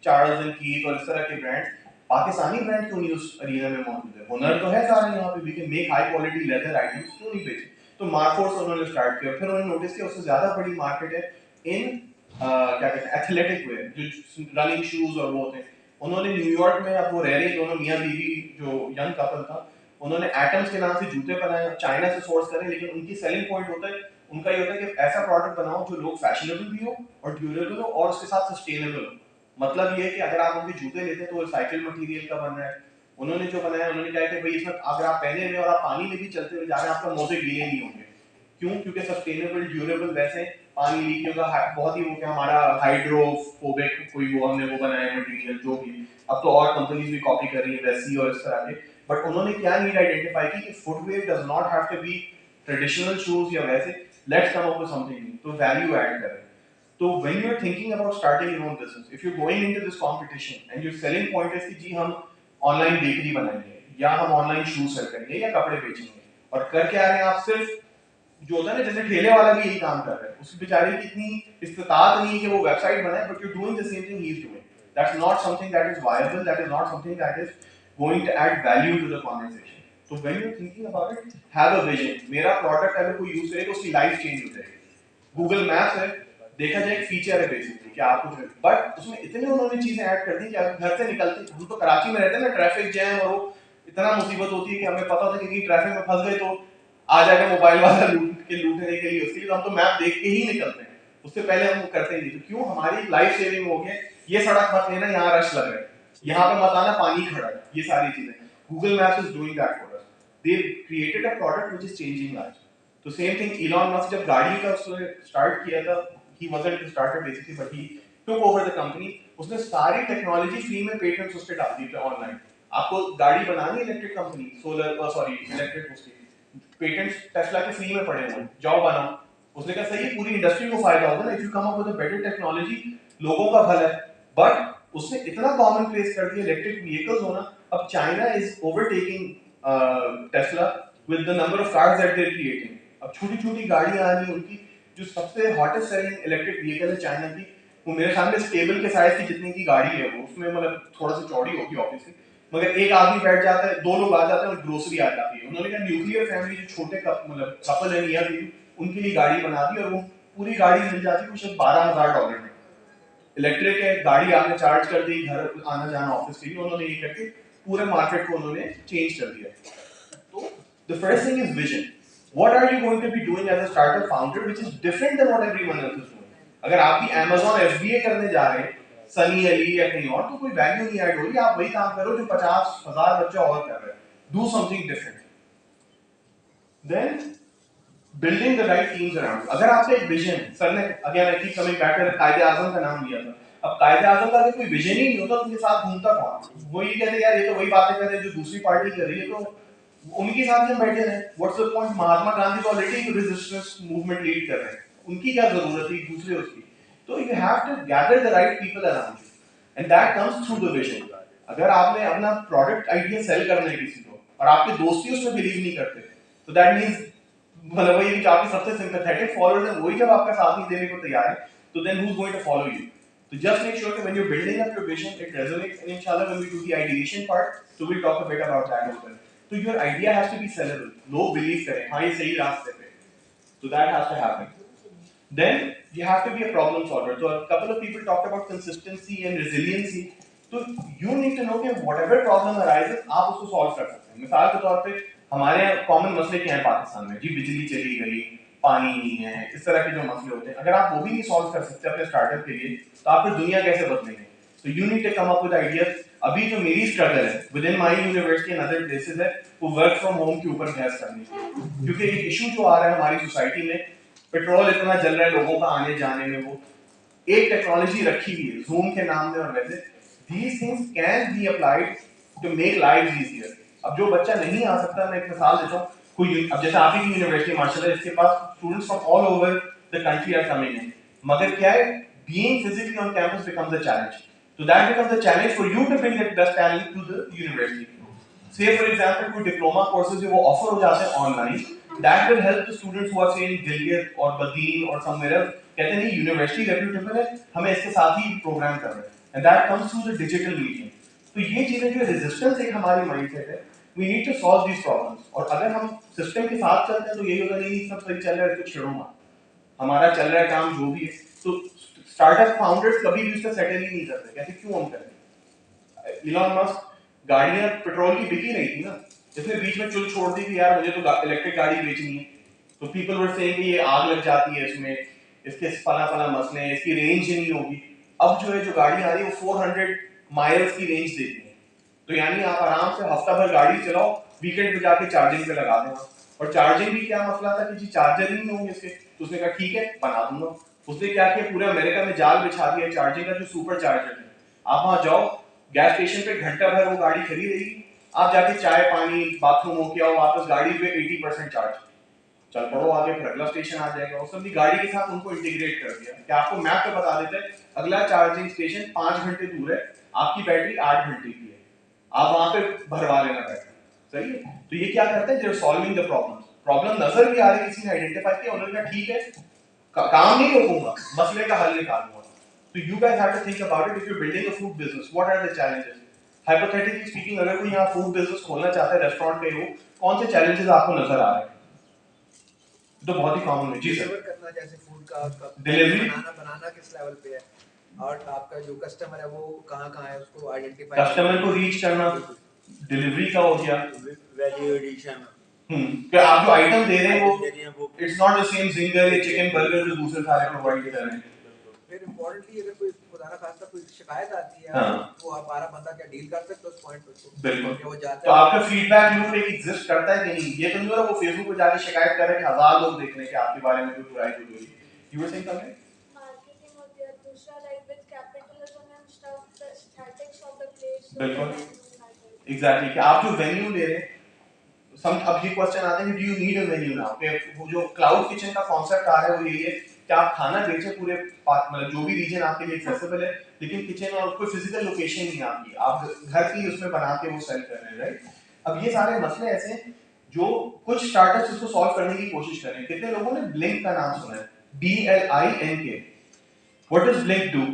Charles and Keith और इस तरह के ब्रांड, पाकिस्तानी ब्रांड क्यों नहीं उस अरीना में मौजूद है? हुनर तो है सारा यहाँ पे, we can make high quality leather items, क्यों नहीं बेचे? तो मार्कोर्स उन्होंने स्टार्ट किया, फिर उन्होंने नोटिस किया उससे ज़्यादा बड़ी मार्केट है इन क्या कहते हैं एथलेटिक वेयर, जो रनिंग शूज और वो होते हैं। उन्होंने न्यूयॉर्क में, अब वो रह रहे दोनों मियाँ बीवी, जो यंग कपल था, उन्होंने एटम्स के नाम से जूते बनाए, चाइना से सोर्स करें, लेकिन उनकी सेलिंग पॉइंट होता है, उनका ये होता है कि ऐसा प्रोडक्ट बनाओ जो लोग फैशनेबल भी हो और ड्यूरेबल हो और उसके साथ सस्टेनेबल हो। मतलब ये है कि अगर आप उनके जूते लेते हैं तो वो रिसाइकिल मटेरियल का बन रहा है। उन्होंने जो बनाया, उन्होंने कहा कि भाई इसमें अगर आप पहने हुए और आप पानी में भी चलते हुए जा रहे हैं, आपका मोजे गीले नहीं होंगे। क्यों? क्योंकि सस्टेनेबल, ड्यूरेबल, वैसे पानी लीक होगा, बहुत ही वो क्या हमारा हाइड्रोफोबिक कोई वो हमने वो बनाया मटेरियल, जो भी अब तो और कंपनीज भी कॉपी कर रही है वैसी और इस तरह के। बट उन्होंने क्या नीड आइडेंटिफाई की कि footwear does not have to be traditional shoes या वैसे, let's come up with something new, तो वैल्यू ऐड करें। तो when you are thinking about starting your own business, if you are going into this competition and your selling point is कि जी हम online bakery बनाएंगे या हम online shoes cell करेंगे या कपड़े बेचेंगे, और कर क्या रहे हैं आप? सिर्फ जो होता है ना, जैसे ठेले वाला भी यही काम कर रहा है, उसकी बेचारे की इतनी इस्तिताअत नहीं है कि वो वेबसाइट बनाए, but you doing the same thing he is doing. That's not something that is viable, that is not something that is going to add value to the conversation. तो when you are thinking about it, have a vision. मेरा product अगर कोई use करेगा उसकी life change हो जाएगी। Google maps है, देखा जाए एक फीचर है बेसिकली कि आपको, बट उसमें इतने उन्होंने चीजें ऐड कर दी कि आप घर से निकलते, हम तो कराची में रहते हैं ना, ट्रैफिक जैम और वो इतना मुसीबत होती है कि हमें पता होता है कि ट्रैफिक में फंस गए तो आ जाएगा मोबाइल वाला लूटने के लिए, उसके लिए तो हम तो मैप देख के ही निकलते हैं, उससे पहले हम वो करते नहीं। तो क्यों? हमारी लाइफ सेविंग हो गई। ये सड़क मत लेना, यहाँ रश लग रहा है, यहाँ पे मत आना, पानी खड़ा है, ये सारी चीजें Google maps is doing that for us. They created a product which is changing life. तो सेम थिंग इलॉन मस्क जब गाड़ी का उसने स्टार्ट किया था, he wasn't the starter basically, but he took over the company. उसने सारी technology free में पेटेंट्स उसके डाल दिए थे ऑनलाइन। आपको गाड़ी बनानी इलेक्ट्रिक कंपनी, इलेक्ट्रिक उसकी पेटेंट्स टेस्ला के फ्री में पड़े हुए हैं, जाओ बनाओ। उसने कहा सही, पूरी इंडस्ट्री को फायदा होगा ना if you come up with a better technology, लोगों का भला है। बट उसने इतना कॉमन प्लेस कर दिया इलेक्ट्रिक व्हीकल्स होना, अब China is overtaking Tesla with the number of cars that they are creating. अब छोटी छोटी गाड़ियां आ रही हैं, उनकी जो सबसे हॉटेस्ट सेलिंग इलेक्ट्रिक व्हीकल है चाइना की, वो मेरे सामने स्टेबल के साइज की जितनी की गाड़ी है, वो उसमें मतलब थोड़ा सा चौड़ी होगी ऑब्वियसली, मगर एक आदमी बैठ जाता है, दो लोग आ जाते हैं और ग्रोसरी आ जाती है। उन्होंने कहा न्यूक्लियर फैमिली जो छोटे मतलब कपल है मियां बीवी, उनके लिए गाड़ी बना दी और वो पूरी गाड़ी मिल जाती है कुछ $12,000 में। इलेक्ट्रिक है, गाड़ी आपने चार्ज कर दी, घर आना जाना ऑफिस के लिए, उन्होंने ये करके पूरे मार्केट को उन्होंने चेंज कर दिया। तो the first thing is vision. What are you going to be doing as a startup founder which is different than what everyone else is doing? अगर आप भी Amazon FBA करने जा रहे हैं, सनी अली या कहीं और, तो कोई वैल्यू नहीं ऐड हो रही। आप वही काम करो जो 50,000 बच्चा और कर रहे हैं। Do something different. Then building the right teams around. अगर आपका एक विजन, सर ने again I keep coming back to कायदे आजम का नाम लिया था। अब कायदे आजम का अगर कोई विजन ही नहीं होता तो उनके साथ घूमता कौन? वो ये कहते यार ये तो वही बातें कर रहे हैं जो दूसरी पार्टी कर रही है, तो उनके साथ हम बैठे रहे। What's the point? Mahatma Gandhi तो ऑलरेडी रेजिस्टेंस मूवमेंट लीड कर रहे हैं, उनकी क्या जरूरत है दूसरे उसकी? तो you have to gather the right people around you and that comes through the vision. अगर आपने अपना प्रोडक्ट आइडिया सेल करना है किसी को और आपके दोस्त ही उसमें बिलीव नहीं करते, तो दैट मींस मतलब वही कि आपके सबसे सिंपैथेटिक फॉलोअर्स हैं, वही जब आपका साथ नहीं देने को तैयार है, तो then who is going to follow you? So just make sure that when you're building up your vision, it resonates. And inshallah, when we do the ideation part, so we'll talk a bit about that as well. So your idea has to be sellable. लोग believe करें, हाँ ये सही रास्ते पे. So that has to happen. Then you have to be a problem solver. So a couple of people talked about consistency and resiliency. So you need to know कि whatever problem arises, आप उसको solve कर सकते हैं. मिसाल के तौर पे हमारे यहाँ common मसले क्या हैं पाकिस्तान में? जी बिजली चली गई, पानी नहीं है, इस तरह के जो मसले होते हैं, अगर आप वो भी नहीं सॉल्व कर सकते अपने स्टार्टअप के लिए, तो आप फिर दुनिया कैसे बदलेंगे? तो you need to come up with ideas. अभी जो मेरी स्ट्रगल है within my university and other places है, वो वर्क फ्रॉम होम के ऊपर बहस करने की, क्योंकि एक इशू जो आ रहा है हमारी सोसाइटी में, पेट्रोल इतना जल रहा है लोगों का आने जाने में, वो एक टेक्नोलॉजी रखी हुई है जूम के नाम में, और वैसे these things can be applied to make life easier. अब जो बच्चा नहीं आ सकता, मैं एक मिसाल देता हूँ, कोई अब जैसे आप ही की यूनिवर्सिटी माशाल्लाह, इसके पास students from all over the country are coming in, मगर क्या है, being physically on campus becomes a challenge. So that becomes a challenge for you to bring that best talent to the university. Say for example कोई diploma courses जो वो offer हो जाते हैं online, That will help the students who are say in Gilgit or Badin or somewhere else. कहते हैं नहीं university reputable है, हमें इसके साथ ही प्रोग्राम कर रहे हैं, and that comes through the digital medium. तो ये चीजें जो रेजिस्टेंस एक हमारी माइंडसेट है, we need to solve these problems. और अगर हम सिस्टम के साथ चलते हैं तो यही होगा नहीं सब सही चल रहा है तो छेड़ो मत, हमारा चल रहा है काम जो भी है. तो स्टार्टअप फाउंडर्स कभी भी उसका सेटल ही नहीं करते, कहते क्यों हम करें. इलॉन मस्क गाड़ियां पेट्रोल की बिकी नहीं थी ना, इसने बीच में चुल छोड़ दी कि यार मुझे तो इलेक्ट्रिक गाड़ी बेचनी है. तो पीपल वर सेइंग कि ये आग लग जाती है इसमें, इसके फला फला मसले हैं, इसकी रेंज ही नहीं होगी. अब जो है जो गाड़ी आ रही है वो 400 माइल्स की रेंज देती है. तो यानी आप आराम से हफ्ता भर गाड़ी चलाओ, वीकेंड पे जाके चार्जिंग पे लगा देना. और चार्जिंग भी क्या मसला था कि जी चार्जर ही नहीं होंगे इसके, तो उसने कहा ठीक है बना दूंगा. उसने क्या किया, पूरे अमेरिका में जाल बिछा दिया चार्जिंग का, जो सुपर चार्जर है. आप वहां जाओ गैस स्टेशन पे घंटा भर वो गाड़ी खड़ी रहेगी, आप जाके चाय पानी बाथरूम हो के आओ, वापस गाड़ी पे 80% चार्ज, चल पड़ो आगे, फिर अगला स्टेशन आ जाएगा. उसने अपनी गाड़ी के साथ उनको इंटीग्रेट कर दिया कि आपको मैप पे बता देता है अगला चार्जिंग स्टेशन 5 घंटे दूर है, आपकी बैटरी 8 घंटे की है, आप वहां पे भरवा लेना बैटरी. सही है. तो ये क्या करते हैं, जब सॉल्विंग द प्रॉब्लम नजर भी आ रही है, किसी ने आइडेंटिफाई किया, उन्होंने कहा ठीक है काम नहीं रोकूंगा, मसले का हल निकालूंगा. तो you guys have to think about it. If you're building a food business, what are the challenges? Hypothetically speaking, अगर कोई यहाँ food business खोलना चाहता है, रेस्टोरेंट पे हो, कौन से challenges आपको नजर आ रहे हैं? तो बहुत ही कॉमन है जी सर. डिलीवर करना जैसे फूड का डिलीवरी बनाना किस लेवल पे है, और आपका जो कस्टमर है वो कहाँ है उसको आइडेंटिफाई, कस्टमर को रीच करना, डिलीवरी का हो गया, वैल्यू एडिशन कि आप जो आइटम दे रहे हैं वो it's not the same ginger या चिकन बर्गर जो दूसरे सारे प्रोवाइड कर रहे हैं. फिर इम्पोर्टेंटली अगर कोई खुदा ना खास्ता कोई शिकायत आती है, हाँ. तो आप 12 बंदा क्या डील कर सकते हो उस पॉइंट पे. बिल्कुल. वो जाता तो आपका फीडबैक लूप एक एग्जिस्ट करता है कि नहीं, ये तो नहीं हो रहा वो फेसबुक पे जाके शिकायत कर रहे हैं कि 1000 लोग देख रहे हैं कि आपके बारे में कोई बुराई हो रही है. You were saying something. Marketing होती है दूसरा, like with capitalism and stuff, the aesthetics of the place. बिल्कुल. एग्जैक्टली कि आप जो वेन्यू ले रहे हैं, अब ये क्वेश्चन आता है कि do you need a venue now, कि वो जो क्लाउड किचन का कॉन्सेप्ट आ रहा है वो यही है कि आप खाना बेचे पूरे मतलब जो भी रीजन आपके लिए एक्सेसिबल है, लेकिन किचन और कोई फिजिकल लोकेशन नहीं आपकी, आप घर की उसमें बना के वो सेल कर रहे हैं. राइट. अब ये सारे मसले ऐसे हैं जो कुछ स्टार्टअप्स इसको सॉल्व करने की कोशिश कर रहे हैं. कितने लोगों ने ब्लिंक का नाम सुना है? BLINK. What does Blink do?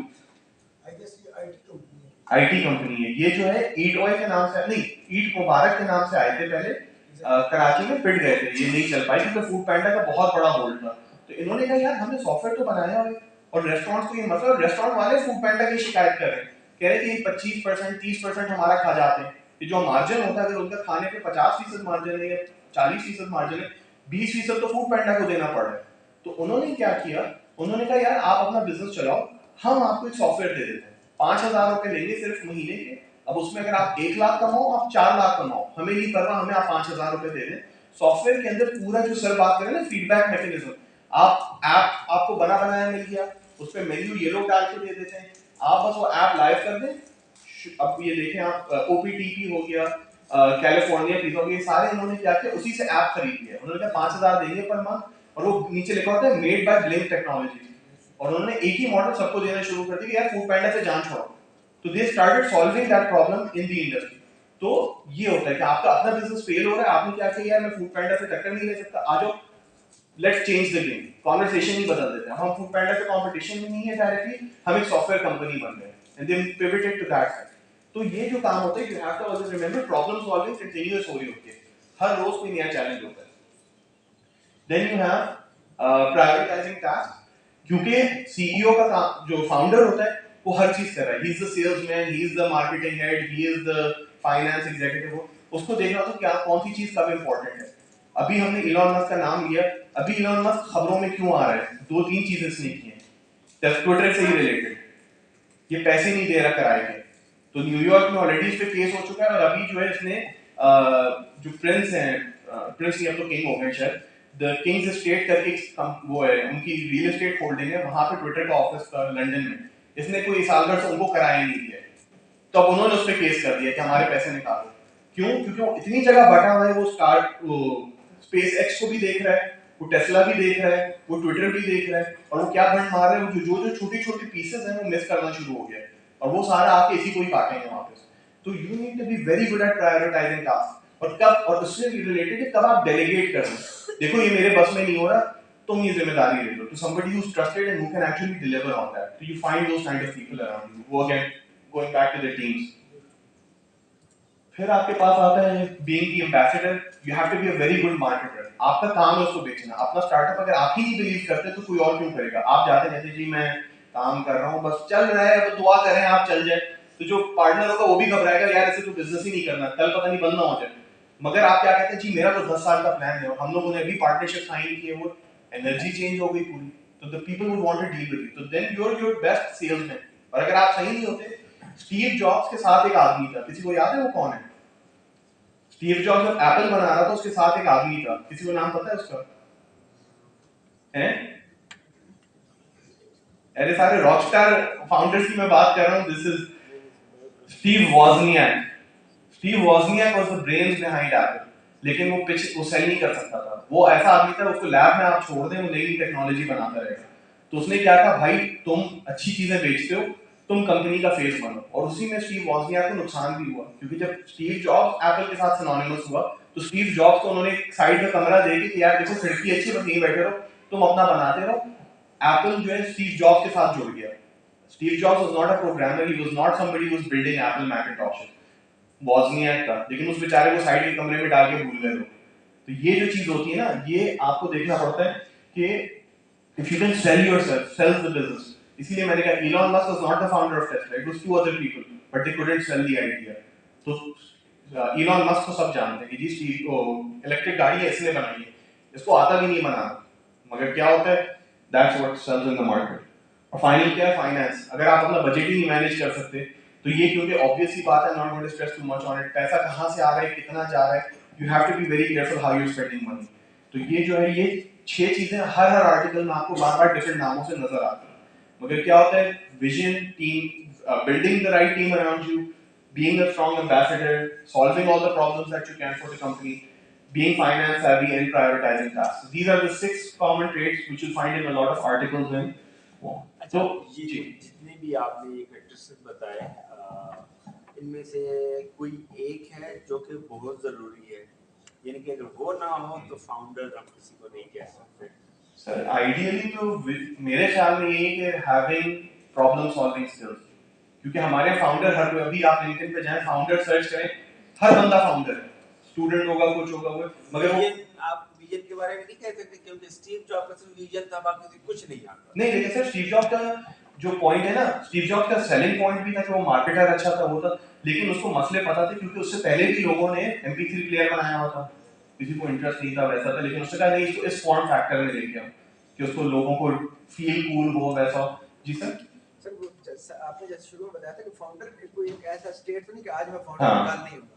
I guess ये आईटी कंपनी है. आईटी कंपनी है. ये जो है ईट ऑयल के नाम से नहीं, ईट मुबारक के नाम से आए थे पहले, कराची में पिट गए थे, ये नहीं चल पाई क्योंकि फूड पैंडा का बहुत बड़ा होल्ड था. तो इन्होंने कहा यार हमने सॉफ्टवेयर तो बनाया है और रेस्टोरेंट्स को ये मतलब रेस्टोरेंट वाले फूड पैंडा की शिकायत कर रहे हैं, कह रहे हैं कि 25% 30% हमारा खा जाते हैं. ये जो मार्जिन होता है अगर उनका खाने पे 50% मार्जिन है या 40% मार्जिन है, 20% तो फूड पैंडा को देना पड़ रहा है. तो उन्होंने क्या किया, उन्होंने कहा यार आप अपना बिजनेस चलाओ, हम आपको एक सॉफ्टवेयर दे देते हैं, 5000 रुपए लेंगे सिर्फ महीने के. अब उसमें अगर आप 1 लाख कमाओ, आप 4 लाख कमाओ, हमें नहीं करना, हमें आप 5000 रुपए दे दें. सॉफ्टवेयर के अंदर पूरा जो सर बात करें ना फीडबैक मैकेनिज्म, आप ऐप आपको बना बनाया मिल गया, उस पे मेन्यू ये लोग डाल के दे देते हैं, आप बस वो ऐप लाइव कर दें. अब ये देखें आप OPTP हो गया, कैलिफोर्निया पिज़्ज़ा हो गया, सारे इन्होंने क्या किया उसी से ऐप खरीद लिया. उन्होंने कहा 5000 देंगे पर मंथ, और वो नीचे लिखा होता है मेड बाय ब्लिंक टेक्नोलॉजी, और उन्होंने एक ही मॉडल सबको देना शुरू कर दिया कि यार फूड पैंडा से जान छोड़ो. तो they started solving that problem in the industry. तो ये होता है कि आपका अपना बिजनेस फेल हो रहा है, आपने क्या किया यार मैं फूड पैंडा से टक्कर नहीं ले सकता, आ जाओ let's change the game, conversation ही बदल देते हैं. हम फूड पैंडा से कंपटीशन में नहीं है डायरेक्टली, हम एक सॉफ्टवेयर कंपनी बन गए and they pivoted to that side. तो ये जो काम होता है you have to always remember problem solving continuous हो रही होती है, हर रोज कोई नया चैलेंज होता है. Then you have prioritising task, क्योंकि सीईओ का काम जो फाउंडर होता है वो हर चीज कर रहा है, he is the salesman, he is the marketing head, he is the finance executive. उसको देखना होता है क्या कौन सी चीज कब इंपॉर्टेंट है. अभी हमने इलॉन मस्क का नाम लिया, अभी इलॉन मस्क खबरों में क्यों आ रहा है, 2-3 चीजें इसने की हैं ट्विटर से ही रिलेटेड. ये पैसे नहीं दे रहा किराए के, तो न्यूयॉर्क में ऑलरेडी इस पे केस हो चुका है, और अभी जो है इसने जो प्रिंस हैं, प्रिंस नहीं अब तो किंग हो गए शायद, द किंग्स एस्टेट करके वो है उनकी रियल एस्टेट होल्डिंग है, वहां पे ट्विटर का ऑफिस का लंदन में, इसने कोई साल भर से उनको किराया नहीं दिया. तो अब उन्होंने उस पर केस कर दिया कि हमारे पैसे निकालो. क्यों? क्योंकि वो इतनी जगह बटा हुआ है, वो स्पेस एक्स को भी देख रहा है, वो टेस्ला भी देख रहा है, वो ट्विटर भी देख रहा है, और वो क्या भंड मार रहे हैं, जो छोटी छोटी पीसेस हैं वो मिस करना शुरू हो गया है, और वो सारा आके इसी को ही काटेंगे वापस. तो you need to be very good at prioritising task. और कब, और उससे रिलेटेड है कब आप डेलीगेट कर रहे हो, देखो ये मेरे बस में नहीं हो रहा, तुम ये जिम्मेदारी ले लो, to somebody who's trusted and who can actually deliver on that. So you find those kind of people around you who, again, going back to the teams. फिर आपके पास आता है being the ambassador, you have to be a very good marketer. आपका काम है उसको बेचना, अपना स्टार्टअप अगर आप ही नहीं बिलीव करते तो कोई और क्यों करेगा, आप जाते कहते जी मैं काम कर रहा हूँ बस चल रहा है, अब दुआ करें आप चल जाए, तो जो पार्टनर होगा वो भी घबराएगा, यार ऐसे तो बिजनेस ही नहीं करना, कल पता नहीं बंद ना हो जाए। मगर आप क्या कहते हैं जी मेरा तो 10 साल का प्लान है, और हम लोगों ने अभी पार्टनरशिप साइन की है, वो एनर्जी चेंज हो गई पूरी, तो the people would want to deal with you, तो then you are your best salesman. और अगर आप सही नहीं होते, स्टीव जॉब्स के साथ एक आदमी था, किसी को याद है वो कौन है? स्टीव जॉब्स जब एप्पल बना रहा था उसके साथ एक आदमी था, किसी को नाम पता है उसका? हैं? अरे सारे रॉकस्टार फाउंडर्स की मैं बात कर रहा हूँ, this is Steve वॉजनियाक। Steve वॉजनियाक was the brains behind Apple, लेकिन वो पिच वो सेल नहीं कर सकता था, वो ऐसा आदमी था उसको लैब में आप छोड़ दें वो नई टेक्नोलॉजी बनाता रहेगा। तो उसने क्या कहा, भाई तुम अच्छी चीजें बेचते हो, तुम कंपनी का फेस बनो, और उसी में स्टीव वॉजनियाक को नुकसान भी हुआ, क्योंकि जब स्टीव जॉब्स एप्पल के साथ सिनोनिमस हुआ तो स्टीव जॉब्स को उन्होंने एक साइड में कमरा दे के कि यार देखो खिड़की अच्छी, बस यहीं बैठे रहो, तुम अपना बनाते रहो। एप्पल जो है स्टीव जॉब्स के साथ जुड़ गया। Steve Jobs was not a programmer, he was not somebody who was building Apple Macintosh, Wozniak था, लेकिन उस बेचारे को साइड के कमरे में डाल के भूल गए लोग। तो ये जो चीज होती है ना, ये आपको देखना पड़ता है कि if you can sell yourself, sell the business. इसीलिए मैंने कहा Elon Musk was not the founder of Tesla, it was two other people, but they couldn't sell the idea. तो इलॉन मस्क को सब जानते हैं कि जी स्टीव को इलेक्ट्रिक गाड़ी है इसने बनाई है, इसको आता भी नहीं बनाना, मगर क्या होता है, that's what sales in the market. और फाइनल क्या है, फाइनेंस। अगर आप अपना बजट ही नहीं मैनेज कर सकते तो ये, क्योंकि ऑब्वियस सी बात है, not going to stress too much on it, पैसा कहां से आ रहा है, कितना जा रहा है, you have to be very careful how you spending money. तो ये जो है, ये 6 चीजें हर आर्टिकल में आपको बार-बार डिफरेंट नामों से नजर आती हैं, मगर क्या होता है, vision, team, building the right team around you, being a strong ambassador, solving all the problems that you can for the company, being finance savvy, and prioritizing tasks. These are the 6 common traits which you'll find in a lot of articles in. अच्छा, ये जितने भी आपने ये characteristics बताए, इनमें से कोई एक है जो कि बहुत ज़रूरी है, यानी कि अगर वो ना हो तो फाउंडर हम किसी को नहीं कह सकते। सर आइडियली तो मेरे ख्याल में यही कि हैविंग प्रॉब्लम सॉल्विंग स्किल्स, क्योंकि हमारे फाउंडर हर, अभी आप लिंक्डइन पे जाएं, फाउंडर सर्च करें, हर बंदा फाउंडर है, स्टूडेंट होगा, कुछ होगा, वो मगर वो आप विजन के बारे में नहीं कह सकते, क्योंकि स्टीव जॉब्स का सिर्फ विजन था, बाकी कुछ नहीं आता। नहीं, लेकिन सर स्टीव जॉब्स का जो पॉइंट है ना, स्टीव जॉब्स का सेलिंग पॉइंट भी था कि वो मार्केटर अच्छा था, वो था, लेकिन उसको मसले पता थे, क्योंकि उससे पहले भी लोगों ने MP3 प्लेयर बनाया हुआ था, किसी को इंटरेस्ट नहीं था वैसा था, लेकिन उसने कहा नहीं, इसको इस फॉर्म फैक्टर में लेके आओ कि उसको लोगों को फील कूल हो वैसा। जी सर। सर आपने जैसे शुरू में बताया था कि फाउंडर कोई एक ऐसा स्टेट तो नहीं कि आज मैं फाउंडर निकाल नहीं हूँ,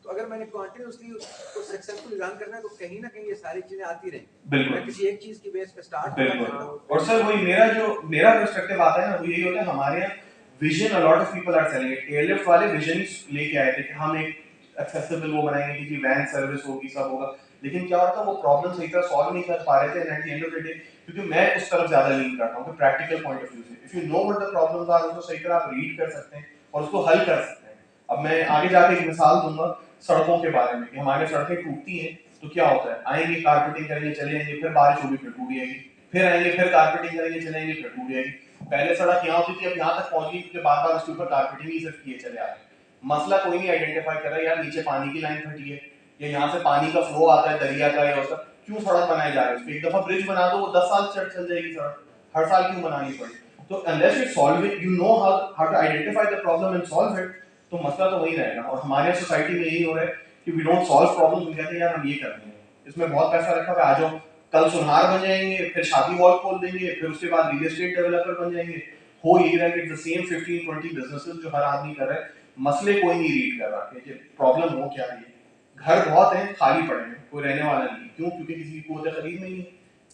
तो अगर मैंने कंटिन्यूअसली उसको सक्सेसफुल रन करना है तो कहीं ना कहीं ये सारी चीजें आती रहेंगी। बिल्कुल, मैं किसी एक चीज की बेस पे स्टार्ट बिल्कुल। और सर वही मेरा पर्सपेक्टिव आता है ना, वो यही होता है, हमारे यहाँ vision, a lot of people are selling it. Airlift वाले विजन लेके आए थे कि हम एक एक्सेसिबल वो बनाएंगे कि जी वैन सर्विस होगी, सब होगा, लेकिन क्या होता है, वो प्रॉब्लम सही तरह सॉल्व नहीं कर पा रहे थे। At the end of the day, क्योंकि मैं उस तरफ ज्यादा लीन करता हूँ कि प्रैक्टिकल पॉइंट ऑफ व्यू से, if you know what the problems are, उसको सही तरह आप रीड कर सकते हैं और उसको हल कर सकते हैं। अब मैं आगे जाके एक मिसाल दूंगा सड़कों के बारे में कि हमारे सड़कें टूटती हैं तो क्या होता है, आएंगे कारपेटिंग करेंगे, चले जाएंगे, फिर बारिश होगी, फिर टूट जाएगी, फिर आएंगे, फिर कारपेटिंग करेंगे, चले जाएंगे, फिर टूट जाएगी। पहले सड़क यहाँ होती थी, अब यहाँ तक पहुंच गई, क्योंकि बार बार उसके ऊपर कारपेटिंग ही सिर्फ किए चले आ रहे हैं। मसला कोई नहीं आइडेंटिफाई कर रहा है, यार नीचे पानी की लाइन फटी है, या यहाँ से पानी का फ्लो आता है दरिया का, या उसका क्यों सड़क बनाए जा रहे हैं, एक दफा ब्रिज बना दो, वो 10 साल चल जाएगी सड़क, हर साल क्यों बनानी पड़ी। तो unless you solve it, you know how to identify the problem and solve it, तो मसला तो वही रहेगा। और हमारे सोसाइटी में यही हो रहा है कि वी डोंट सॉल्व प्रॉब्लम्स, हम कहते हैं यार हम ये कर लेंगे, इसमें बहुत पैसा रखा हुआ है, आ जाओ, कल सुनहार बन जाएंगे, फिर शादी हॉल खोल देंगे, फिर उसके बाद रियल एस्टेट डेवलपर बन जाएंगे। हो यही रहा है कि द सेम 15-20 बिजनेसेस जो हर आदमी कर रहा है, मसले कोई नहीं रीड कर रहा कि प्रॉब्लम हो क्या रही है। घर बहुत है, खाली पड़े हैं, कोई रहने वाला नहीं, क्यों? क्योंकि किसी की कुव्वत खरीद नहीं है।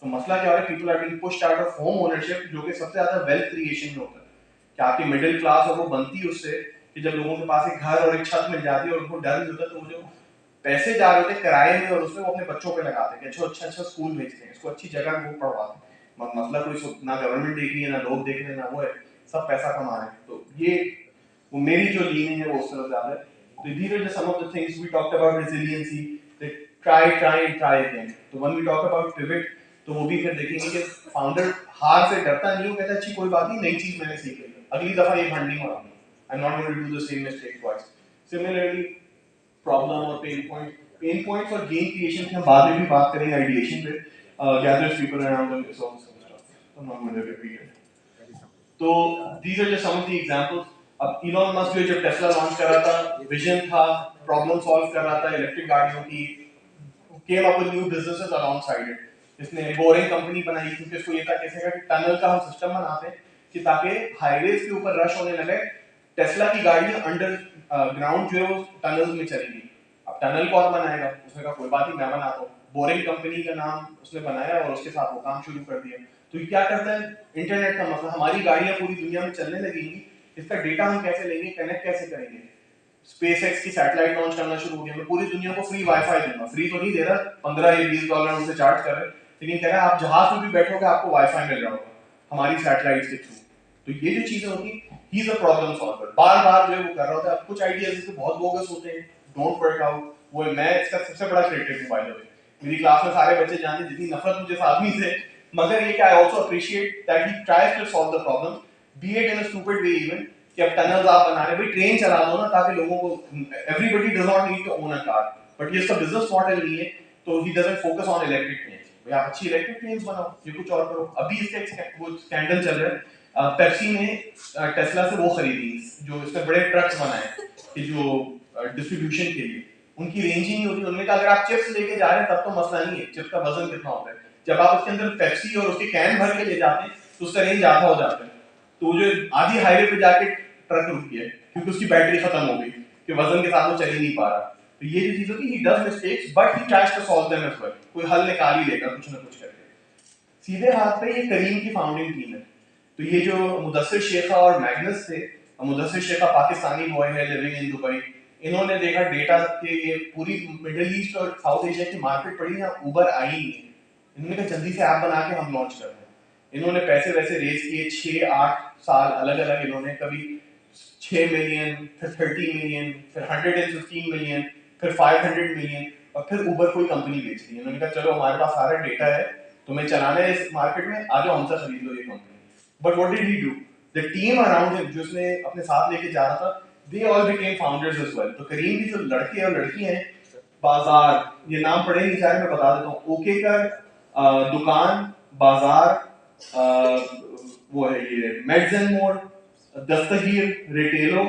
तो मसला क्या हो रहा है, people are being pushed out of home ownership, जो कि सबसे ज्यादा वेल्थ क्रिएशन में होता है कि आपकी मिडिल क्लास और वो बनती है उससे कि जब लोगों के पास एक घर और एक छत मिल जाती है और उनको डर नहीं होता, तो वो जो पैसे जा रहे होते किराए में और उसमें वो अपने बच्चों पे लगाते हैं कि अच्छा स्कूल भेजते हैं, इसको अच्छी जगह वो पढ़वाते हैं। मसला कोई ना गवर्नमेंट देख रही है, ना लोग देख रहे हैं, ना वो है, सब पैसा कमा रहे हैं। तो ये वो मेरी जो लीनिंग है वो उस तरफ ज्यादा है। So these are just some of the things we talked about resiliency. That try again. So when we talk about pivot, तो वो भी फिर देखेंगे कि फाउंडर हार से डरता नहीं हो, कहता अच्छी कोई बात नहीं, नई चीज मैंने सीख ली, अगली दफा ये फंड नहीं मारूंगा, I'm not going to do the same mistake twice. Similarly, problem और pain points और gain creation की हम बाद में भी बात करेंगे ideation पे, gathers people around them, so I'm not going to repeat it. तो these are just some of the examples. अब इलॉन मस्क जो जब टेस्ला लॉन्च कर रहा था, विजन था, प्रॉब्लम सॉल्व कर रहा था इलेक्ट्रिक गाड़ियों की, came up with new businesses alongside it. इसने बोरिंग कंपनी बनाई क्योंकि इसको ये था कैसे का कि टनल का हम सिस्टम बनाते हैं कि ताकि हाईवेज के ऊपर रश होने लगे, टेस्ला की गाड़ियां अंडर ग्राउंड जो है वो टनल्स में चलेगी. अब टनल कौन बनाएगा? उसने कहा कोई बात नहीं, मैं बनाता हूँ. बोरिंग कंपनी का नाम उसने बनाया और उसके साथ वो काम शुरू कर दिया. तो ये क्या करता है? इंटरनेट का मसला, हमारी गाड़ियां पूरी दुनिया में चलने लगेंगी, इसका डेटा हम कैसे लेंगे, कनेक्ट कैसे करेंगे? SpaceX की सैटेलाइट लॉन्च करना शुरू हो गया, मैं पूरी दुनिया को फ्री वाईफाई दूंगा. फ्री तो नहीं दे रहा, $15 या $20 उनसे चार्ज कर रहे हैं, लेकिन कह रहा है आप जहाज में भी बैठोगे आपको वाईफाई मिल रहा होगा हमारी सैटेलाइट के थ्रू. तो ये जो चीजें होती, he is a problem solver. बार बार जो है वो कर रहा होता है. अब कुछ आइडियाज इसके बहुत बोगस होते हैं, डोंट वर्क आउट. वो मैं इसका सबसे बड़ा क्रिटिक हूं बाय द वे. मेरी क्लास में सारे बच्चे जानते हैं जितनी नफरत मुझे इस आदमी से, मगर ये क्या, I also appreciate that he tries to solve the problem, be it in a stupid way even. कि अब टनल्स आप बना रहे, भाई ट्रेन चला दो ना, ताकि लोगों को, everybody does not need to own a car, but ये इसका बिजनेस मॉडल नहीं है, तो he doesn't focus on electric train. भाई आप अच्छी इलेक्ट्रिक ट्रेन्स बनाओ, ये कुछ और करो. अभी इसका वो स्कैंडल चल रहा है, पेप्सी ने टेस्ला से वो खरीदी जो इसके बड़े ट्रक्स बनाए कि जो डिस्ट्रीब्यूशन के लिए, उनकी रेंज ही नहीं होती. उन्होंने कहा अगर आप चिप्स लेके जा रहे हैं तब तो मसला नहीं है, चिप्स का वजन कितना होता है, जब आप उसके अंदर पेप्सी और उसके कैन भर के ले जाते हैं तो उसका रेंज आधा हो जाता है. तो जो आधी हाईवे पे जाके ट्रक रुक गया क्योंकि उसकी बैटरी खत्म हो गई कि वजन के साथ वो चल ही नहीं पा रहा. तो ये जो चीज होती है, he does mistakes but he tries to solve them as well. कोई हल निकाल ही लेगा कुछ ना कुछ करके. सीधे हाथ पे ये करीम की फाउंडिंग टीम है. तो ये जो मुदस्सिर शेखा और मैग्नस थे, मुदस्सिर शेखा पाकिस्तानी बॉय है लिविंग इन दुबई, इन्होंने देखा डेटा के ये पूरी मिडिल ईस्ट और साउथ एशिया की मार्केट पड़ी है, उबर आई नहीं है. इन्होंने कहा जल्दी से ऐप बना के हम लॉन्च करते हैं. इन्होंने पैसे वैसे रेज किए 6-8 साल अलग अलग. इन्होंने कभी 6 मिलियन, फिर 30 मिलियन, फिर 115 मिलियन, फिर 500 मिलियन, और फिर उबर कोई कंपनी बेच दी. इन्होंने कहा चलो हमारे पास सारा डेटा है, तुम्हें चलाना है इस मार्केट में, आ जाओ हमसे खरीद लो ये company. But what did he do? The team around him जो उसने अपने साथ लेके जा रहा था, they all became founders as well. तो करीम की जो लड़के और लड़कियां हैं, बाजार, ये नाम पढ़े नहीं चाहे मैं बता देता हूँ, ओके का दुकान, बाजार, वो है ये मेड्स एंड मोर, दस्तगीर, रिटेलो,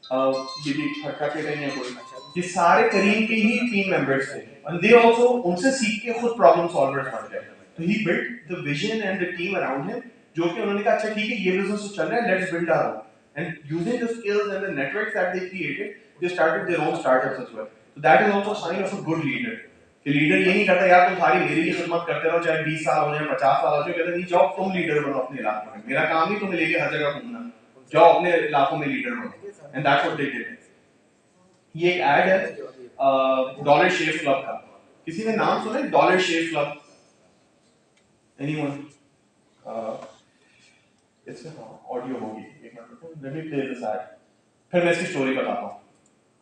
ये भी खटका के नहीं है कोई, ये सारे करीम के ही टीम मेंबर्स थे. एंड दे आल्सो उनसे सीख के खुद प्रॉब्लम सॉल्वर्स बन गए. तो he built the vision and the team around him, जो कि उन्होंने कहा अच्छा ठीक है ये बिजनेस तो चल रहा है, let's build our own. And using the skills and the networks that they created, they started their own startups as well. तो that is also sign of a good leader. कि लीडर ये नहीं करता यार तुम सारी मेरी ही खिदमत करते रहो, चाहे 20 साल हो जाए 50 साल हो जाए, कहते नहीं जाओ तुम लीडर बनो अपने इलाके में, मेरा काम नहीं तुम्हें लेके हर जगह घूमना, जाओ अपने इलाकों में लीडर बनो. And that's what they did. ये एक ऐड है डॉलर शेव क्लब का. किसी ने नाम सुना है dollar shave club? Anyone? It's audio होगी, एक minute let me play this ad, फिर मैं इसकी स्टोरी बताता हूं.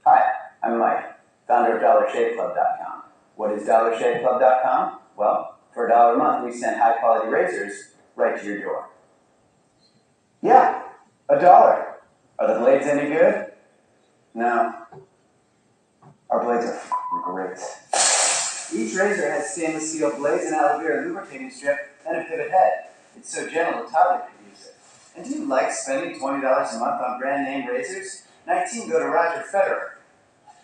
Hi, I'm Mike, founder of DollarShaveClub.com. What is DollarShaveClub.com? Well, for $1 a month, we send high-quality razors right to your door. Yeah, $1. Are the blades any good? No. Our blades are f***ing great. Each razor has stainless steel blades, an aloe vera lubricating strip, and a pivot head. It's so gentle a toddler could use it. And do you like spending $20 a month on brand-name razors? 19, go to Roger Federer.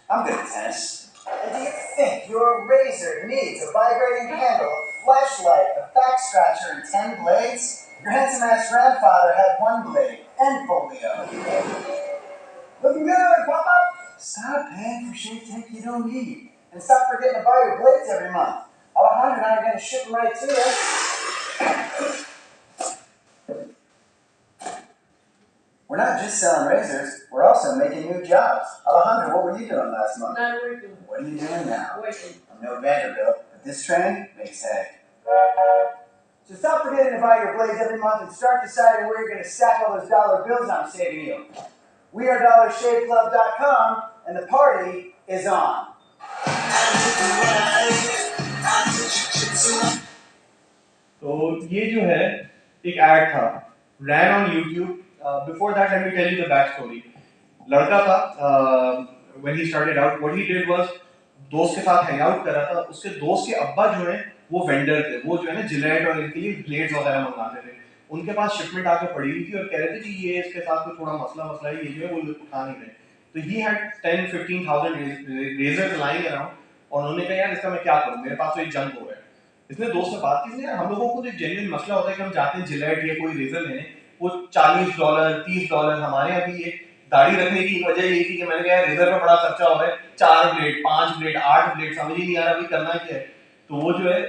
I'm good at tennis. And do you think your razor needs a vibrating handle, a flashlight, a back scratcher, and 10 blades? Your handsome-ass grandfather had 1 blade and polio. Looking good, Papa? Stop paying for shit tank you don't need. And stop forgetting to buy your blades every month. Alejandro and I are going to ship them right to you. We're not just selling razors, we're also making new jobs. Alejandro, what were you doing last month? Not working. What are you doing now? Working. I'm no Vanderbilt, but this train makes hay. So stop forgetting to buy your blades every month and start deciding where you're going to stack all those dollar bills I'm saving you. We are DollarShaveClub.com, and the party is on. तो ये जो है एक add था, ran on YouTube. Before that, let me tell you the back story. लड़का था, when he started out, what he did was दोस्त के साथ हैंग आउट कर रहा था. उसके दोस्त के अब्बा जो है वो वेंडर थे, वो जो है ना जिलेट और इनके लिए ब्लेड्स वगैरह मंगाते थे. उनके पास शिपमेंट आके पड़ी हुई थी और कह रहे थे कि ये इसके साथ कोई थोड़ा मसला है, ये जो है वो उठा नहीं रहे. तो he had 10-15,000 razors lying around और उन्होंने कहा यार इसका मैं क्या करूं, मेरे पास तो एक जंग हो रहा है. इसने दोस्त से बात की, यार हम लोगों को तो एक जेन्युइन मसला होता है कि हम जाते हैं जिलेट या कोई रेजर लेने, वो $40 $30. हमारे यहाँ भी एक दाढ़ी रखने की वजह यही थी कि मैंने कहा रेजर में बड़ा खर्चा हो रहा है, 4 ब्लेड 5 ब्लेड 8 ब्लेड, समझ ही नहीं आ रहा अभी करना क्या है. तो वो जो है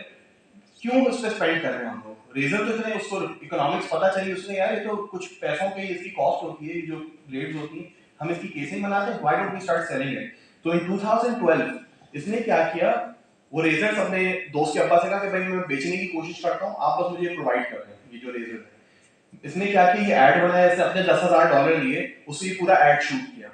क्यों उस पर स्पेंड कर रहे हैं हम लोग. रेजर तो इतने उसको इकोनॉमिक्स पता चली उसने, यार ये तो कुछ पैसों की इसकी कॉस्ट होती है, जो ब्लेड्स होती हैं हम इसकी केसिंग बनाते हैं, why don't we start selling it. तो इन 2012 इसने क्या किया, वो रेजर्स अपने दोस्त के अब्बा से कहा कि भाई मैं बेचने की कोशिश करता हूँ, आप बस मुझे प्रोवाइड कर दें ये जो रेजर है. इसने क्या किया, ये ऐड बनाया, इसने अपने $10,000 लिए, उससे पूरा ऐड शूट किया,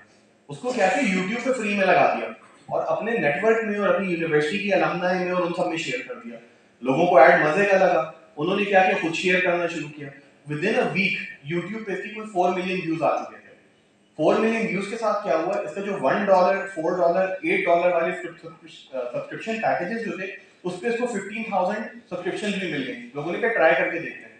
उसको क्या किया यूट्यूब पे फ्री में लगा दिया और अपने नेटवर्क में और अपनी यूनिवर्सिटी की अलमनाई में और उन सब में शेयर कर दिया. लोगों को ऐड मजे का लगा, उन्होंने क्या किया, खुद शेयर करना शुरू किया. Within a week YouTube पे इसकी कोई 4 मिलियन व्यूज आ चुके थे. 4 मिलियन व्यूज के साथ क्या हुआ, इसका जो $1 $4 $8 वाले सब्सक्रिप्शन पैकेजेस जो थे उस पे इसको 15,000 सब्सक्रिप्शन भी मिल गई. लोगों ने कहा ट्राई करके देखते हैं.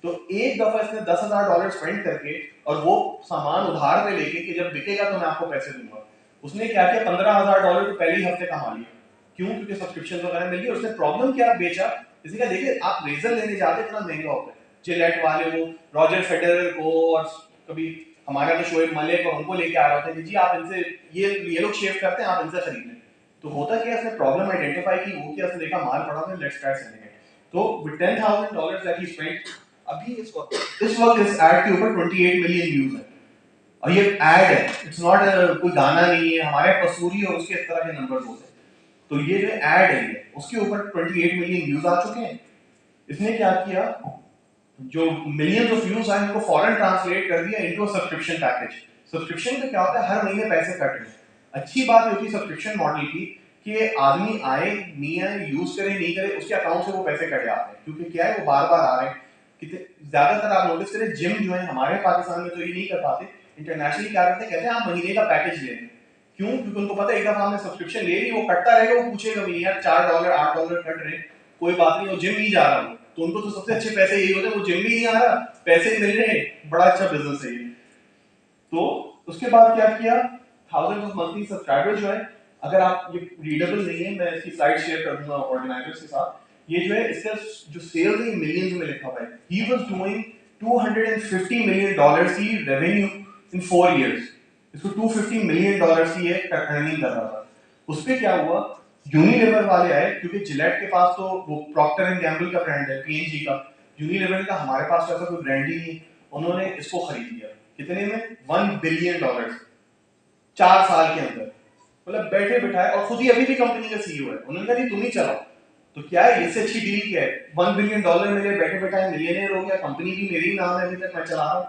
तो एक दफा इसने $10,000 स्पेंड करके और वो सामान उधार पे लेके कि जब बिकेगा तो मैं आपको पैसे दूंगा, उसने क्या किया, $15,000 तो पहले ही हफ्ते कमा लिया. क्यों, क्योंकि सब्सक्रिप्शन वगैरह मिल गई. उसने प्रॉब्लम क्या बेचा, इसी का देखिए आप रेजर लेने जाते इतना महंगा होता है, जिलेट वाले वो रॉजर फेडरर को और कभी हमारा तो शोएब मलिक और उनको लेके आ रहा था कि जी आप इनसे ये लोग शेव करते हैं, आप इनसे खरीद लें. तो होता क्या, इसने प्रॉब्लम आइडेंटिफाई की, वो क्या, इसने देखा माल पड़ा है, लेट्स ट्राई सेलिंग इट. तो विद $10,000 दैट ही स्पेंट, अभी इस वक्त इस ऐड के ऊपर 28 मिलियन व्यूज है. और ये ऐड है, इट्स नॉट कोई गाना नहीं है, हमारे पसूरी और उसके इस तरह के नंबर्स होते हैं. तो ये जो ऐड है ये, उसके ऊपर 28 मिलियन व्यूज आ चुके हैं. इसने क्या किया, जो मिलियंस ऑफ व्यूज आए उनको फॉरन ट्रांसलेट कर दिया इनटू सब्सक्रिप्शन पैकेज. सब्सक्रिप्शन का क्या होता है, हर महीने पैसे कट रहे हैं. अच्छी बात होती है सब्सक्रिप्शन मॉडल की कि आदमी आए नहीं आए, यूज करे नहीं करे, उसके अकाउंट से वो पैसे कट जाते हैं, क्योंकि क्या है वो बार बार आ रहे हैं. ज्यादातर आप नोटिस करें जिम जो है हमारे पाकिस्तान में तो ये नहीं कर पाते, इंटरनेशनली क्या करते हैं, कहते हैं आप महीने का पैकेज ले लें. क्यों, क्योंकि उनको पता है एक दफा हमने सब्सक्रिप्शन ले ली, वो कटता रहेगा, वो पूछेगा भी यार $4 $8 कट रहे, कोई बात नहीं, वो जिम नहीं जा रहा हूँ, तो उनको तो सबसे अच्छे पैसे यही होते हैं, वो जिम भी नहीं आ रहा, पैसे मिल रहे, बड़ा अच्छा बिजनेस है ये. तो उसके बाद क्या किया, थाउजेंड ऑफ मंथली सब्सक्राइबर्स जो है, अगर आप ये रीडेबल नहीं है, मैं इसकी स्लाइड शेयर कर दूंगा ऑर्गेनाइजर्स के साथ. ये जो है इसका जो सेल्स है मिलियंस में लिखा हुआ है. ही वाज डूइंग $250 मिलियन की रेवेन्यू इन 4 इयर्स. इसको $250 मिलियन की अर्निंग कर रहा था. उस पे क्या हुआ, यूनिलीवर वाले आए, क्योंकि जिलेट के पास तो वो प्रॉक्टर एंड गैम्बल का ब्रांड है, P&G का. यूनिलीवर का हमारे पास ऐसा कोई ब्रांड ही नहीं. उन्होंने इसको खरीद लिया, कितने में, $1 बिलियन 4 साल के अंदर. मतलब बैठे बिठाए, और खुद ही अभी भी कंपनी का सीईओ है. उन्होंने कहा तुम ही चलाओ. तो क्या है, इससे अच्छी डील क्या है, $1 बिलियन मिले, बैठे बैठाए मिलियनेयर हो गया, कंपनी भी मेरी नाम है, अभी तक मैं चला रहा हूँ.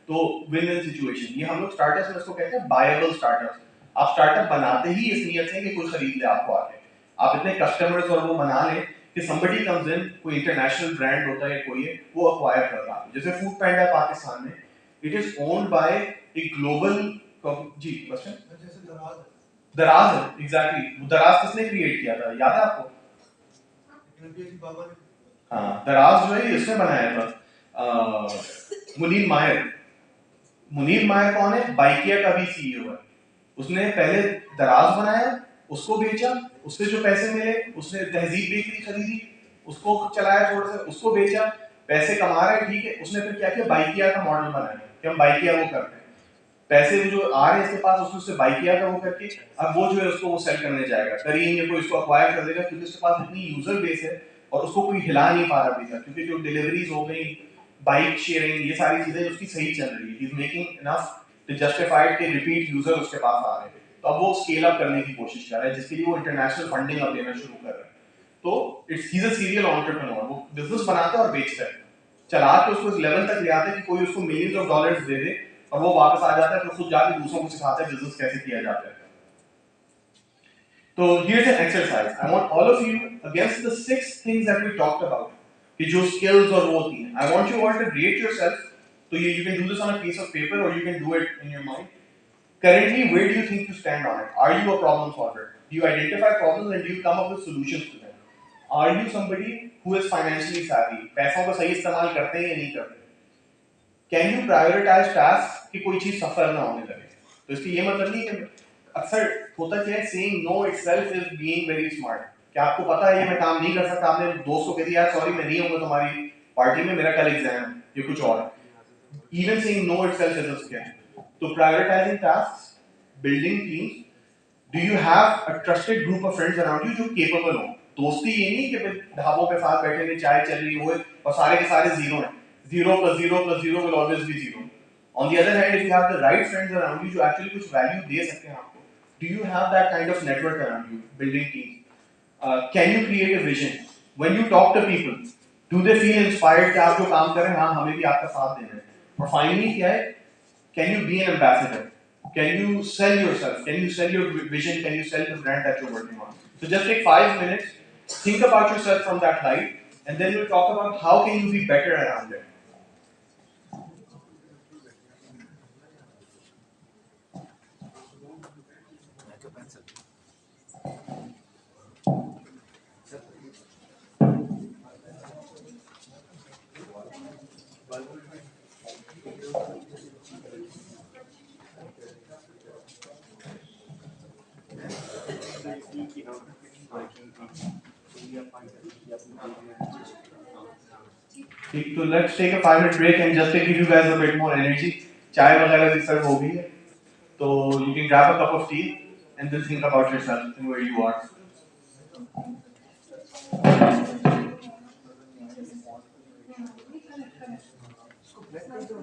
तो विन विन सिचुएशन. ये हम लोग स्टार्टअप्स में इसको कहते हैं बायबल स्टार्टअप्स. आप स्टार्टअप बनाते ही इस नियत से कि कोई खरीद ले आपको आके, आप इतने कस्टमर्स और वो बना लें कि somebody comes in, कोई इंटरनेशनल ब्रांड होता है कोई है, वो अक्वायर कर रहा है. जैसे फूड पैंडा पाकिस्तान में, it is owned by a global, जी क्वेश्चन, जैसे दराज है, एग्जैक्टली. दराज किसने क्रिएट किया था, याद है आपको? हाँ, दराज जो है इसने बनाया था, मुनीर मायर. मुनीर मायर कौन है, बाइकिया का भी सीईओ है. उसने पहले दराज बनाया, उसको बेचा, उससे जो पैसे मिले उसने तहजीब बेकरी खरीदी, उसको चलाया थोड़ा सा, उसको बेचा, पैसे कमा रहा है, ठीक है. उसने फिर क्या किया, बाइकिया का मॉडल बनाया कि हम बाइकिया वो करते हैं, पैसे जो आ रहे हैं इसके पास, उसने बाइकिया का वो करके अब वो जो है उसको वो सेल करने जाएगा, करीम या कोई इसको अक्वायर कर देगा, क्योंकि उसके पास इतनी यूजर बेस है और उसको कोई हिला नहीं पा रहा अभी तक, क्योंकि जो डिलीवरीज हो गई, बाइक शेयरिंग, ये सारी चीजें उसकी सही चल रही है. He is making enough to justified के रिपीट यूजर उसके पास आ रहे हैं. तो अब वो स्केल अप करने की कोशिश कर रहा है, जिसके लिए वो इंटरनेशनल फंडिंग अब लेना शुरू कर रहा है. तो it's he is a serial entrepreneur. वो बिजनेस बनाता है और बेचता है, चला के उसको इस लेवल तक ले आता है कि कोई उसको मिलियंस ऑफ डॉलर्स दे दे और वो वापस आ जाता है, फिर खुद जाके दूसरों को सिखाता है बिजनेस कैसे किया जाता है. So here's an exercise. I want all of you against the 6 things that we talked about. कि जो skills और वो थी. I want you all to rate yourself. So you can do this on a piece of paper or you can do it in your mind. Currently, where do you think you stand on it? Are you a problem solver? Do you identify problems and do you come up with solutions to them? Are you somebody who is financially savvy? पैसों का सही इस्तेमाल करते हैं या नहीं करते? Can you prioritize tasks कि कोई चीज सफर ना होने लगे? तो इसकी ये मतलब नहीं कि अक्सर होता क्या है, saying no itself is being very smart. क्या आपको पता है ये मैं काम नहीं कर सकता, आपने दोस्त को कह दिया सॉरी मैं नहीं होऊंगा तुम्हारी पार्टी में, मेरा कल एग्जाम है, ये कुछ और है. Even saying no itself is a skill. So prioritizing tasks, building teams. Do you have a trusted group of friends around you जो capable हो? दोस्ती ये नहीं कि ढाबों पे साथ बैठे हैं चाय चल रही हो और सारे के सारे जीरो हैं. 0 + 0 + 0 will always be 0. On the other hand, if you have the right friends around you जो actually कुछ value दे सकते हैं आपको, do you have that kind of network around you, building teams? Can you create a vision? When you talk to people, do they feel inspired कि आप जो काम कर रहे हैं हाँ हमें भी आपका साथ देना है? और finally क्या है? Can you be an ambassador? Can you sell yourself? Can you sell your vision? Can you sell the brand that you're working on? So just take 5 minutes, think about yourself from that light, and then we'll talk about how can you be better around it. So let's take a 5-minute break and just to give you guys a bit more energy. चाय वगैरह भी सर्व हो गई है, तो you can grab a cup of tea and then think about yourself and where you are. इसको black कर दो